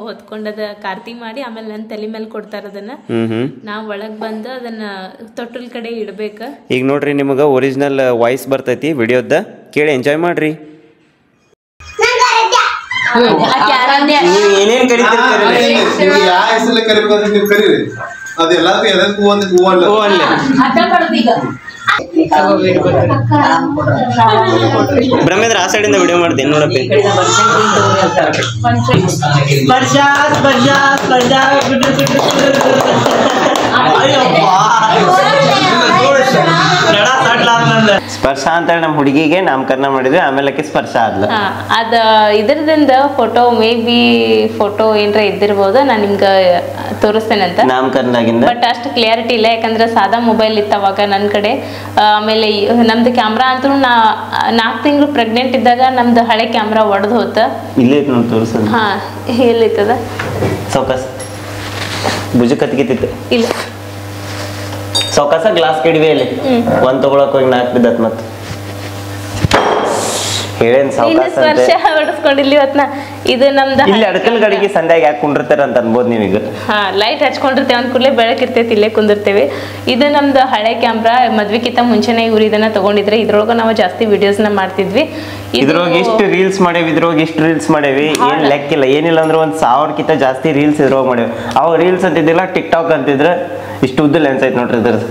ಹೊತ್ಕೊಂಡದ ಕಾರ್ತಿ ಮಾಡಿ ಆಮೇಲೆ ನನ್ನ ತಲೆ ಮೇಲೆ ಕೊಡ್ತಾರ ಅದನ್ನ. ನಾವ್ ಒಳಗ್ ಬಂದ ಅದನ್ನ ತೊಟ್ಟಲ್ ಕಡೆ ಇಡ್ಬೇಕ. ಈಗ ನೋಡ್ರಿ ನಿಮಗ ಒರಿಜಿನಲ್ ವಾಯ್ಸ್ ಬರ್ತೈತಿ ವಿಡಿಯೋದ, ಕೇಳಿ ಎಂಜಾಯ್ ಮಾಡ್ರಿ. ಏನೇನ್ ಬ್ರಹ್ಮೇಂದ್ರ ಆ ಸೈಡಿಂದ ವಿಡಿಯೋ ಮಾಡ್ತೀನಿ ನೋಡಪ್ಪ. ಸ್ಪರ್ಶ ಅಂತ ಹೇಳಿ ನಮ್ಮ ಹುಡುಗಿಗೆ ನಾಮಕರಣ ಮಾಡಿದ್ವಿ, ಆಮೇಲೆ ಸ್ಪರ್ಶ ಆದ್ಲ. ಅದ ಇದ್ರದಿಂದ ಫೋಟೋ ಮೇ ಬಿ ಫೋಟೋ ಏನ್ರ ಇದ್ದಿರ್ಬೋದು, ನಾನು ನಿಮ್ಗೆ ತೋರಿಸ್ತೇನಂತ ನಾಮಕರಣದಾಗಿಂದ. ಬಟ್ ಅಷ್ಟು ಕ್ಲಿಯರಿಟಿ ಇಲ್ಲ, ಯಾಕಂದ್ರೆ ಸಾದಾ ಮೊಬೈಲ್ ಇತ್ತು ಅವಾಗ ನನ್ನ ಕಡೆ. ಆಮೇಲೆ ನಮ್ದು ಕ್ಯಾಮ್ರಾ ಅಂತೂ 4 ತಿಂಗಳು ಪ್ರೆಗ್ನೆಂಟ್ ಇದ್ದಾಗ ನಮ್ದು ಹಳೆ ಕ್ಯಾಮ್ರಾ ಒಡೆದು ಹೋತ. ಇಲ್ಲೇ ನೋಡಿ ತೋರಿಸ. ಹಾ ಎಲ್ಲಿತ್ತದ ಸೌಕಾಸ್ ಭುಜ ಕತ್ಕಿತ್ತಿತ್ತು. ಇಲ್ಲ ಸೌಕಾಸ ಗ್ಲಾಸ್ ಕೆಡವಿ ಅಲ್ಲಿ ಒಂದ್ ತಗೊಳಕ್ ಹೋಗಿ 4 ಬಿದ್ದತ್. ಮತ್ತೆ ಹೇಳೇನ್ ಸೌಕಾಸ ಹೊಡೆಸ್ಕೊಂಡಿಲ್ಲ ಇವತ್ನ. ಇದು ನಮ್ದು ಇಲ್ಲಿ ಅಡಕಲ್ ಗಡಿಗೆ ಸಂಧ್ಯಾಗ ಯಾಕೆ ಕುಂಡಿರ್ತಾರ ಅಂತ ಅನ್ಬೋದು ನೀವೀಗ. ಲೈಟ್ ಹಚ್ಕೊಂಡಿರ್ತೇವೆ ಅಂದ್ ಕೂಡಲೇ ಬೆಳಕಿರ್ತೈತಿ, ಇಲ್ಲೇ ಕುಂದಿರ್ತೇವೆ. ಇದು ನಮ್ದು ಹಳೆ ಕ್ಯಾಮ್ರಾ, ಮದ್ವಿಕಿಂತ ಮುಂಚೆನೆ ಇವ್ರು ಇದನ್ನ ತಗೊಂಡಿದ್ರೆ. ಇದ್ರೊಳಗ ನಾವು ಜಾಸ್ತಿ ವಿಡಿಯೋಸ್ನ ಮಾಡ್ತಿದ್ವಿ. ಇದ್ರೊಳಗೆ ಎಷ್ಟು ರೀಲ್ಸ್ ಮಾಡೇವಿ ಏನ್ ಲೆಕ್ಕಿಲ್ಲ. ಏನಿಲ್ಲ ಅಂದ್ರೆ 1000ಕ್ಕಿಂತ ಜಾಸ್ತಿ ರೀಲ್ಸ್ ಇದ್ರೊಳಗೆ ಮಾಡೇವಿ. ಅವ್ ರೀಲ್ಸ್ ಅಂತಿದ್ದಿಲ್ಲ, ಟಿಕ್ ಟಾಕ್ ಅಂತಿದ್ರೆ ಇಷ್ಟು ಉದ್ದ ಲೆನ್ಸ್ ಐತಿ ನೋಡ್ರಿ ಇದ್ರದ್ದು.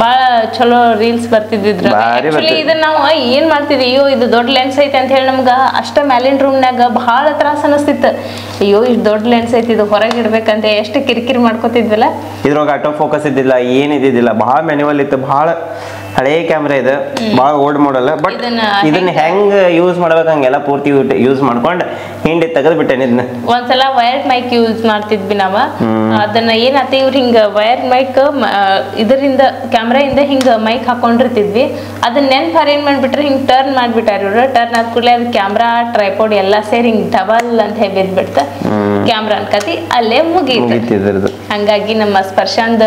ಬಾಳ ಚಲೋ ರೀಲ್ಸ್ ಬರ್ತಿದ್ರು. ಆಕ್ಚುಲಿ ಇದನ್ನ ನಾವು ಏನ್ ಮಾಡ್ತಿದ್ವಿ, ಅಯ್ಯೋ ಇದು ದೊಡ್ಡ ಲೆನ್ಸ್ ಐತಿ ಅಂತ ಹೇಳಿ ನಮ್ಗ ಅಷ್ಟ ಮ್ಯಾಲಿನ ರೂಮ್ನಾಗ ಬಹಳ ತ್ರಾಸ ಅನಿಸ್ತಿತ್ತು. ಅಯ್ಯೋ ಇಷ್ಟು ದೊಡ್ಡ ಲೆನ್ಸ್ ಐತಿ, ಇದು ಹೊರಗೆ ಇಡ್ಬೇಕಂತ ಎಷ್ಟು ಕಿರಿಕಿರಿ ಮಾಡ್ಕೋತಿದ್ವಲ್ಲ. ಇದ್ರೊಳಗೆ ಆಟೋ ಫೋಕಸ್ ಇದ್ದಿಲ್ಲ, ಏನಿದ್ದಿದ್ದಿಲ್ಲ, ಬಹಳ ಮ್ಯಾನ್ಯುವಲ್ ಇತ್ತು. ಬಹಳ ಹಳೆ ಕ್ಯಾಮ್ರಾ ಇದೆ, ಬಹಳ ಓಲ್ಡ್ ಮಾಡಲ್ಲ. ಬಟ್ ಇದನ್ನ ಹೆಂಗ್ ಯೂಸ್ ಮಾಡ್ಬೇಕು ಹಂಗೆಲ್ಲ ಪೂರ್ತಿ ಯೂಸ್ ಮಾಡ್ಕೊಂಡು ಹಿಂಡಿ ತೆಗೆದು ಬಿಟ್ಟೇನೆ. ಇದನ್ನ ಒಂದ್ಸಲ ವೈರ್ಡ್ ಮೈಕ್ ಯೂಸ್ ಮಾಡ್ತಿದ್ವಿ ನಾವ. ಅದನ್ನ ಏನಾತ ಇವ್ರು ಹಿಂಗ ವೈರ್ಡ್ ಮೈಕ್ ಇದರಿಂದ ಕ್ಯಾಮ್ರಾ ಇಂದ ಹಿಂಗ ಮೈಕ್ ಹಾಕೊಂಡಿರ್ತಿದ್ವಿ. ಅದನ್ನ ನೆನ್ಪ್ ಅರೇಂಜ್ ಮಾಡ್ಬಿಟ್ರೆ ಹಿಂಗ್ ಟರ್ನ್ ಮಾಡ್ಬಿಟ್ಟಾರ ಇವ್ರು. ಟರ್ನ್ ಆದ ಕೂಡಲೇ ಅದು ಕ್ಯಾಮ್ರಾ ಟ್ರೈಪೋಡ್ ಎಲ್ಲ ಸೇರಿ ಹಿಂಗ್ ಡಬಲ್ ಅಂತ ಹೇಳಿ ಬಿದ್ಬಿಡ್ತ ಕ್ಯಾಮ್ರಾ ಅನ್ಕತಿ, ಅಲ್ಲೇ ಮುಗೀತು. ಹಂಗಾಗಿ ನಮ್ಮ ಸ್ಪರ್ಶಂದ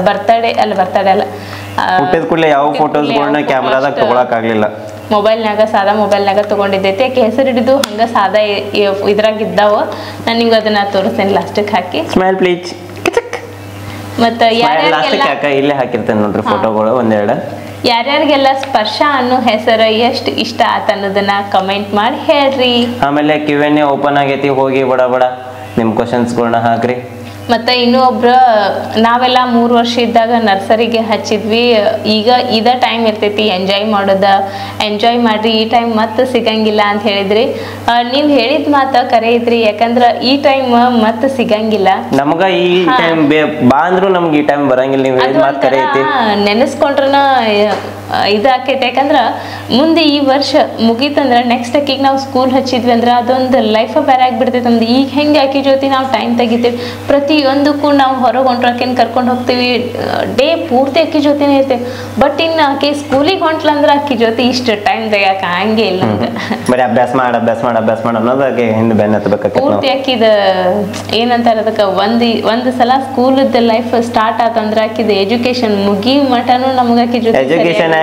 ಬರ್ತಡೇ ಅಲ್ಲ ಹುಟ್ಟಿದ ಕೂಡಲೇ ಯಾವ ಫೋಟೋಸ್ಗಳನ್ನ ಕ್ಯಾಮ್ರಾದಾಗ ತಗೊಳಕ್ ಆಗ್ಲಿಲ್ಲ. ಮೊಬೈಲ್ನಾಗ ಸಾದಾ ಮೊಬೈಲ್ನಾಗ ತೊಗೊಂಡಿದ್ದೈತಿ. ಆಕೆ ಹೆಸರು ಹಿಡಿದು ಹಂಗೆ ಸಾದಾ ಇದ್ರಾಗ ಇದ್ದಾವ. ನಾನು ನಿಮ್ಗೆ ಅದನ್ನ ತೋರಿಸ್ತೇನೆ ಲಾಸ್ಟಿಗೆ ಹಾಕಿ. Smile please. ಮತ್ತು ಇಲ್ಲೇ ಹಾಕಿರ್ತೇನೆ ನೋಡ್ರಿ ಫೋಟೋಗಳು ಒಂದೆರಡು. ಯಾರ್ಯಾರಿಗೆಲ್ಲ ಸ್ಪರ್ಶ ಅನ್ನೋ ಹೆಸರು ಎಷ್ಟು ಇಷ್ಟ ಆತ ಅನ್ನೋದನ್ನ ಕಮೆಂಟ್ ಮಾಡಿ ಹೇಳ್ರಿ. ಆಮೇಲೆ Q&A ಓಪನ್ ಆಗೈತಿ, ಹೋಗಿ ಬಡ ಬಡ ನಿಮ್ಮ ಕ್ವಶನ್ಸ್ಗಳನ್ನ ಹಾಕ್ರಿ. ಮತ್ತು ಇನ್ನೂ ಒಬ್ರು ನಾವೆಲ್ಲ 3 ವರ್ಷ ಇದ್ದಾಗ ನರ್ಸರಿಗೆ ಹಚ್ಚಿದ್ವಿ. ಈಗ ಇದೇ ಟೈಮ್ ಇರ್ತೈತಿ ಎಂಜಾಯ್ ಮಾಡೋದು, ಎಂಜಾಯ್ ಮಾಡ್ರಿ, ಈ ಟೈಮ್ ಮತ್ತೆ ಸಿಗಂಗಿಲ್ಲ ಅಂತ ಹೇಳಿದ್ರಿ. ನೀವು ಹೇಳಿದ ಮಾತು ಕರೆ ಐತ್ರಿ, ಯಾಕಂದ್ರೆ ಈ ಟೈಮ್ ಮತ್ತೆ ಸಿಗಂಗಿಲ್ಲ ನಮಗ. ಈ ಟೈಮ್ ಬಾ ಅಂದ್ರು ನಮ್ಗೆ ಈ ಟೈಮ್ ಬರಂಗಿಲ್ಲ. ನೀವು ಹೇಳಿದ ಮಾತು ಕರೆ ಐತಿ, ನೆನೆಸ್ಕೊಂಡ್ರನ ಇದಾಕೈತಿ. ಯಾಕಂದ್ರೆ ಮುಂದೆ ಈ ವರ್ಷ ಮುಗೀತಂದ್ರೆ ನೆಕ್ಸ್ಟ್ ಆಕಿಗೆ ನಾವು ಸ್ಕೂಲ್ ಹಚ್ಚಿದ್ವಿ ಅಂದ್ರೆ ಅದೊಂದು ಲೈಫ್ ಬೇರೆ ಆಗಿಬಿಡ್ತೈತೆ ನಮ್ದು. ಈಗ ಹೆಂಗೆ ಆಕಿ ಜೊತೆ ನಾವು ಟೈಮ್ ತೆಗಿತೀವಿ, ಪ್ರತಿಯೊಂದಕ್ಕೂ ನಾವು ಹೊರಗೆ ಹೊಂಟ್ರೆ ಆಕಿನ ಕರ್ಕೊಂಡು ಹೋಗ್ತೀವಿ, ಡೇ ಪೂರ್ತಿ ಆಕಿ ಜೊತೆನೇ ಇರ್ತೀವಿ. ಬಟ್ ಇನ್ನು ಆಕಿ ಸ್ಕೂಲಿಗೆ ಹೊಂಟ್ಲಂದ್ರೆ ಆಕಿ ಜೊತೆ ಇಷ್ಟು ಟೈಮ್ ತೆಗಿಯಕ್ಕೆ ಹಂಗೆ ಇಲ್ಲ. ಬರೀ ಅಭ್ಯಾಸ ಮಾಡ ಅನ್ನೋದಾಗೆ ಹಿಂದೆ ಬೆನ್ನ ಹತ್ತಬೇಕು. ಪೂರ್ತಿ ಆಕಿದ ಏನಂತಾರೆ ಅದಕ್ಕೆ ಒಂದು ಸಲ ಸ್ಕೂಲದ ಲೈಫ್ ಸ್ಟಾರ್ಟ್ ಆತಂದ್ರೆ ಆಕಿದ ಎಜುಕೇಶನ್ ಮುಗಿ ಮಟನು ನಮ್ಗೆ ಆಕಿ ಜೊತೆ ಎಜುಕೇಶನ್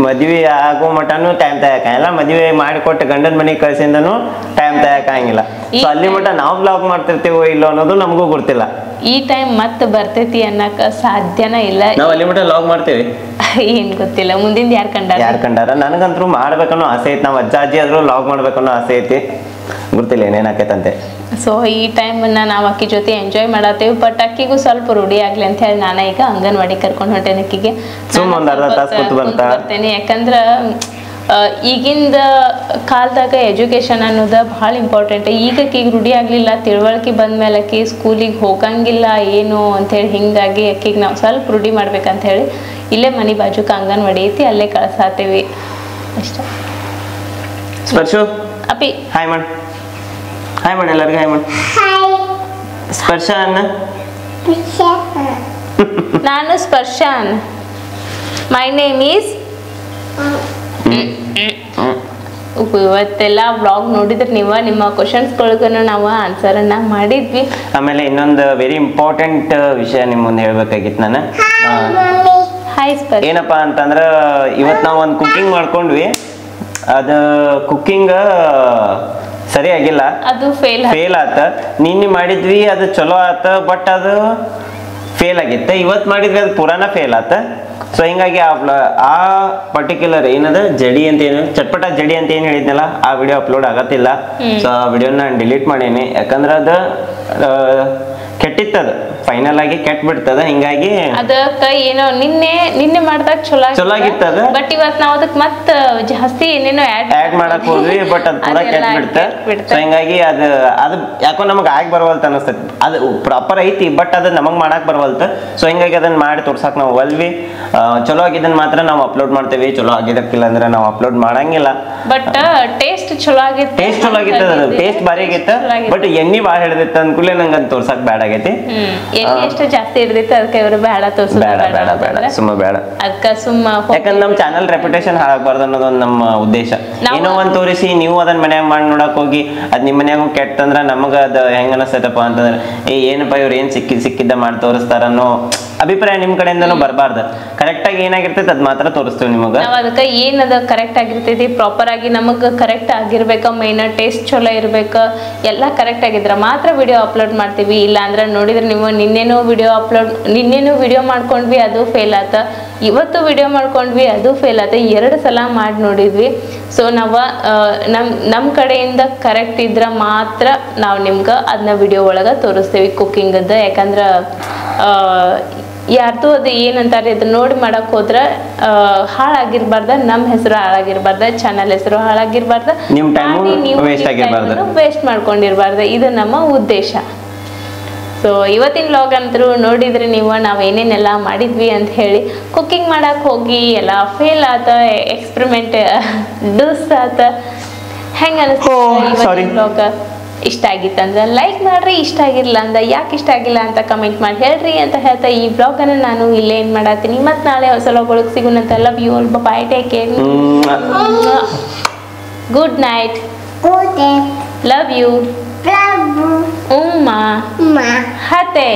ಮದ್ವಿ ಆಗೋ ಮಟನು ಟೈಮ್ ತೆಗಿಯಲ್ಲ, ಮದ್ವೆ ಮಾಡಿಕೊಟ್ಟು ಗಂಡನ ಮನೆಗೆ ಕಳ್ಸಿಂದನು ಟೈಮ್ ತೆಗಿಯಂಗಿಲ್ಲ. ಸೊ ಅಲ್ಲಿ ಮಟ ನಾವು ಬ್ಲಾಗ್ ಮಾಡ್ತಿರ್ತೀವೋ ಇಲ್ಲೋ ಅನ್ನೋದು ನಮಗೂ ಗೊತ್ತಿಲ್ಲ. ಈ ಟೈಮ್ ಮತ್ತೆ ಬರ್ತೈತಿ ಅನ್ನಕ ಸಾಧ್ಯನೇ ಇಲ್ಲ. ನಾವು ಅಲ್ಲಿ ಮಟ ಲಾಗ್ ಮಾಡ್ತೇವೆ ಏನ್ ಗೊತ್ತಿಲ್ಲ, ಮುಂದಿನ ಯಾರು ಕಂಡಾರ. ನನಗಂತೂ ಮಾಡ್ಬೇಕನ್ನೋ ಆಸೆ ಐತಿ. ನಾವು ಅಜ್ಜ ಅಜ್ಜಿ ಆದ್ರೂ ಲಾಗ್ ಮಾಡ್ಬೇಕನ್ನೋ ಆಸೆ ಐತಿ, ಗೊತ್ತಿಲ್ಲ ಏನೇನಾಕೈತಂತೆ. ಸೊ ಈ ಟೈಮನ್ನ ನಾವು ಅಕ್ಕಿ ಜೊತೆ ಎಂಜಾಯ್ ಮಾಡತ್ತೇವೆ. ಬಟ್ ಅಕ್ಕಿಗೂ ಸ್ವಲ್ಪ ರೂಢಿ ಆಗ್ಲಿ ಅಂತ ಹೇಳಿ ನಾನು ಈಗ ಅಂಗನವಾಡಿ ಕರ್ಕೊಂಡು ಹೊಂಟೇನೆ. ಅಕ್ಕಿಗೆ ಬರ್ತೇನೆ, ಯಾಕಂದ್ರೆ ಈಗಿಂದ ಕಾಲದಾಗ ಎಜುಕೇಶನ್ ಅನ್ನೋದು ಭಾಳ ಇಂಪಾರ್ಟೆಂಟ್. ಈಗ ಅಕ್ಕಿಗೆ ರೂಢಿ ಆಗಲಿಲ್ಲ, ತಿಳುವಳಿಕೆ ಬಂದ್ಮೇಲೆ ಅಕ್ಕಿ ಸ್ಕೂಲಿಗೆ ಹೋಗಂಗಿಲ್ಲ ಏನು ಅಂಥೇಳಿ, ಹಿಂಗಾಗಿ ಅಕ್ಕಿಗೆ ನಾವು ಸ್ವಲ್ಪ ರೂಢಿ ಮಾಡ್ಬೇಕಂತ ಹೇಳಿ ಇಲ್ಲೇ ಮನೆ ಬಾಜುಕ ಅಂಗನವಾಡಿ ಐತಿ, ಅಲ್ಲೇ ಕಳ್ಸಾತೀವಿ ಅಷ್ಟೇ. ಸ್ಪರ್ಶು ಅಪ್ಪಿ ಹಾಯ್ ಮಾಡಿ, ಹಾಯ್ ಮಾಡಿ ಎಲ್ಲರಿಗೂ ಹಾಯ್ ಮಾಡಿ. ಸ್ಪರ್ಶ ಅನ್ನ, ನಾನು ಸ್ಪರ್ಶಾನ್. My name is. ಇವತ್ತೆಲ್ಲ ವ್ಲಾಗ್ ನೋಡಿದ್ರೆ ನೀವು ನಿಮ್ಮ ಕ್ವಶನ್ಸ್ಗಳಿಗೂ ನಾವು ಆನ್ಸರನ್ನ ಮಾಡಿದ್ವಿ. ಆಮೇಲೆ ಇನ್ನೊಂದು ವೆರಿ ಇಂಪಾರ್ಟೆಂಟ್ ವಿಷಯ ನಿಮ್ಮ ಮುಂದೆ ಹೇಳ್ಬೇಕಾಗಿತ್ತು ನಾನು. ಹಾಯ್ ಸ್ಪರ್ಶ. ಏನಪ್ಪ ಅಂತಂದ್ರೆ ಇವತ್ತು ನಾವು ಒಂದು ಕುಕಿಂಗ್ ಮಾಡ್ಕೊಂಡ್ವಿ. ಅದು ಕುಕ್ಕಿಂಗ್ ಸರಿಯಾಗಿಲ್ಲ, ಅದು ಫೇಲ್ ಆತ. ನಿನ್ನೆ ಮಾಡಿದ್ವಿ ಅದು ಚಲೋ ಆತ, ಬಟ್ ಅದು ಫೇಲ್ ಆಗಿತ್ತು. ಇವತ್ತು ಮಾಡಿದ್ವಿ ಅದು ಪುರಾನ ಫೇಲ್ ಆತ. ಸೊ ಹಿಂಗಾಗಿ ಆ ಪರ್ಟಿಕ್ಯುಲರ್ ಏನದ ಜಡಿ ಅಂತ ಏನು ಚಟ್ಪಟ ಜಡಿ ಅಂತ ಏನು ಹೇಳಿದ್ನಲ್ಲ, ಆ ವಿಡಿಯೋ ಅಪ್ಲೋಡ್ ಆಗತ್ತಿಲ್ಲ. ಸೊ ಆ ವಿಡಿಯೋನ ನಾನು ಡಿಲೀಟ್ ಮಾಡೀನಿ, ಯಾಕಂದ್ರೆ ಅದು ಕೆಟ್ಟಿತ್ತದ, ಫೈನಲ್ ಆಗಿ ಕೆಟ್ಟ ಬಿಡ್ತದ. ಹಿಂಗಾಗಿ ಅದಕ್ಕ ಏನೋ ನಿನ್ನೆ ಮಾಡ್ದಾಗ ಚಲೋ ಆಗಿತ್ತದ, ಬಟ್ ಇವತ್ತು ನಾವು ಅದಕ್ಕೆ ಮತ್ತೆ ಜಾಸ್ತಿ ಏನೇನೋ ಆಡ್ ಮಾಡಕ್ ಹೋದ್ವಿ, ಬಟ್ ಅದು ಪೂರಾ ಕೆಟ್ಟ ಬಿಡ್ತ. ಸೊ ಹಿಂಗಾಗಿ ಅದು ಯಾಕೋ ನಮಗ್ ಆಗಿ ಬರವಲ್ತ ಅನಿಸ್ತೈತಿ. ಅದು ಪ್ರಾಪರ್ ಐತಿ, ಬಟ್ ಅದ್ ನಮಗ್ ಮಾಡಕ್ ಬರವಲ್ತ. ಸೊ ಹಿಂಗಾಗಿ ಅದನ್ನ ಮಾಡಿ ತೋರ್ಸಾಕ್ ನಾವು ಒಲ್ವಿ. ಚಲೋ ಆಗಿದ್ದನ್ ಮಾತ್ರ ನಾವು ಅಪ್ಲೋಡ್ ಮಾಡ್ತೇವೆ, ಚಲೋ ಆಗಿದ್ದಕ್ಕಿಲ್ಲ ಅಂದ್ರೆ ನಾವು ಅಪ್ಲೋಡ್ ಮಾಡಂಗಿಲ್ಲ. ಬಟ್ ಟೇಸ್ಟ್ ಚಲೋ ಆಗಿತ್ತು, ಟೇಸ್ಟ್ ಬಾರಿ ಆಗಿತ್ತ. ಬಟ್ ಎಣ್ಣೆ ಬಾಳ ಹಿಡಿದಿತ್ತ ಅಂದ್ಕೂಲೆ ನಂಗೆ ಅದು ತೋರ್ಸಾಕ್ ಬ್ಯಾಡ ಆಗೈತಿ. ಎಷ್ಟು ಜಾಸ್ತಿ ಹಿಡಿದಿತ್ತು ಅದಕ್ಕೆ ಇವರು ಬೇಡ ತೋರ್ಸೋದು, ಬೇಡ ಸುಮ್ಮ ಬೇಡ. ಅದಕ್ಕೆ ಸುಮ್ಮ, ಯಾಕಂದ್ರೆ ನಮ್ ಚಾನಲ್ ರೆಪ್ಯುಟೇಷನ್ ಹಾಳಾಗಬಾರ್ದು ಅನ್ನೋದೊಂದು ನಮ್ಮ ಉದ್ದೇಶ. ಏನೋ ಒಂದ್ ತೋರಿಸಿ ನೀವು ಅದನ್ನ ಮನ್ಯಾಗ ಮಾಡಿ ನೋಡಕ್ ಹೋಗಿ ಅದ್ ನಿಮ್ ಮನ್ಯಾಗ ಕೆಟ್ಟಂದ್ರ ನಮಗ ಅದ್ ಹೆಂಗ ಅನಸ್ತೈತಪ್ಪ ಅಂತಂದ್ರೆ ಏನಪ್ಪ ಇವ್ರು ಏನ್ ಸಿಕ್ಕಿದ್ದ ಮಾಡಿ ತೋರಿಸ್ತಾರ ಅನ್ನೋ ಅಭಿಪ್ರಾಯ ನಿಮ್ ಕಡೆಯಿಂದನೂ ಬರಬಾರ್ದು. ಕರೆಕ್ಟ್ ಆಗಿ ಏನಾಗಿರ್ತೈತೆ ಅದ್ ಮಾತ್ರ ತೋರಿಸ್ತೀವಿ ನಿಮಗ. ನಾವ್ ಅದಕ್ಕೆ ಏನದ ಕರೆಕ್ಟ್ ಆಗಿರ್ತೈತಿ, ಪ್ರಾಪರ್ ಆಗಿ ನಮಗ್ ಕರೆಕ್ಟ್ ಆಗಿರ್ಬೇಕ, ಮೈನ್ ಟೇಸ್ಟ್ ಚಲೋ ಇರ್ಬೇಕ, ಎಲ್ಲ ಕರೆಕ್ಟ್ ಆಗಿದ್ರ ಮಾತ್ರ ವಿಡಿಯೋ ಅಪ್ಲೋಡ್ ಮಾಡ್ತೀವಿ. ಇಲ್ಲ ಅಂದ್ರೆ ನೋಡಿದ್ರೆ ನೀವು ನಿನ್ನೆನೂ ವಿಡಿಯೋ ಮಾಡ್ಕೊಂಡ್ವಿ, ಅದು ಫೇಲ್ ಆತ. ಇವತ್ತು ವಿಡಿಯೋ ಮಾಡ್ಕೊಂಡ್ವಿ, ಅದು ಫೇಲ್ ಆತ. 2 ಸಲ ಮಾಡಿ ನೋಡಿದ್ವಿ. ಸೊ ನಾವು ನಮ್ಮ ಕಡೆಯಿಂದ ಕರೆಕ್ಟ್ ಇದ್ರ ಮಾತ್ರ ನಾವು ನಿಮ್ಗೆ ಅದನ್ನ ವಿಡಿಯೋ ಒಳಗೆ ತೋರಿಸ್ತೀವಿ ಕುಕ್ಕಿಂಗದ್ದು. ಯಾಕಂದ್ರೆ ಯಾರ್ದು ಅದು ಏನಂತಾರೆ ಇದನ್ನ ನೋಡಿ ಮಾಡಕ್ ಹೋದ್ರೆ ಹಾಳಾಗಿರ್ಬಾರ್ದ, ನಮ್ಮ ಹೆಸರು ಹಾಳಾಗಿರ್ಬಾರ್ದ, ಚಾನಲ್ ಹೆಸರು ಹಾಳಾಗಿರ್ಬಾರ್ದ, ವೇಸ್ಟ್ ಮಾಡ್ಕೊಂಡಿರ್ಬಾರ್ದ. ಇದು ನಮ್ಮ ಉದ್ದೇಶ. ಸೊ ಇವತ್ತಿನ ವ್ಲಾಗ್ ಅಂತೂ ನೋಡಿದ್ರೆ ನೀವು ನಾವು ಏನೇನೆಲ್ಲ ಮಾಡಿದ್ವಿ ಅಂತ ಹೇಳಿ. ಕುಕ್ಕಿಂಗ್ ಮಾಡಕ್ ಹೋಗಿ ಎಲ್ಲ ಫೇಲ್ ಆತ, ಎಕ್ಸ್ಪೆರಿಮೆಂಟ್ ಡೂಸ್ ಆತ. ಹೆಂಗ ಅನಿಸ್ತು ವ್ಲಾಗ್? ಇಷ್ಟ ಆಗಿತ್ತಂದ್ರೆ ಲೈಕ್ ಮಾಡ್ರಿ, ಇಷ್ಟ ಆಗಿರಲಿಲ್ಲ ಅಂದ್ರೆ ಯಾಕೆ ಇಷ್ಟ ಆಗಿಲ್ಲ ಅಂತ ಕಮೆಂಟ್ ಮಾಡಿ ಹೇಳ್ರಿ ಅಂತ ಹೇಳ್ತಾ ಈ ಬ್ಲಾಗನ್ನು ನಾನು ಇಲ್ಲೇ ಏನು ಮಾಡತ್ತೀನಿ. ಮತ್ತು ನಾಳೆ ಹೊಸ ವ್ಲಾಗ್ ಸಿಗೋಣಂತ. Love you all, bye, take care, good night, love you, ಉಮ್ಮಾ, ಹತೆ.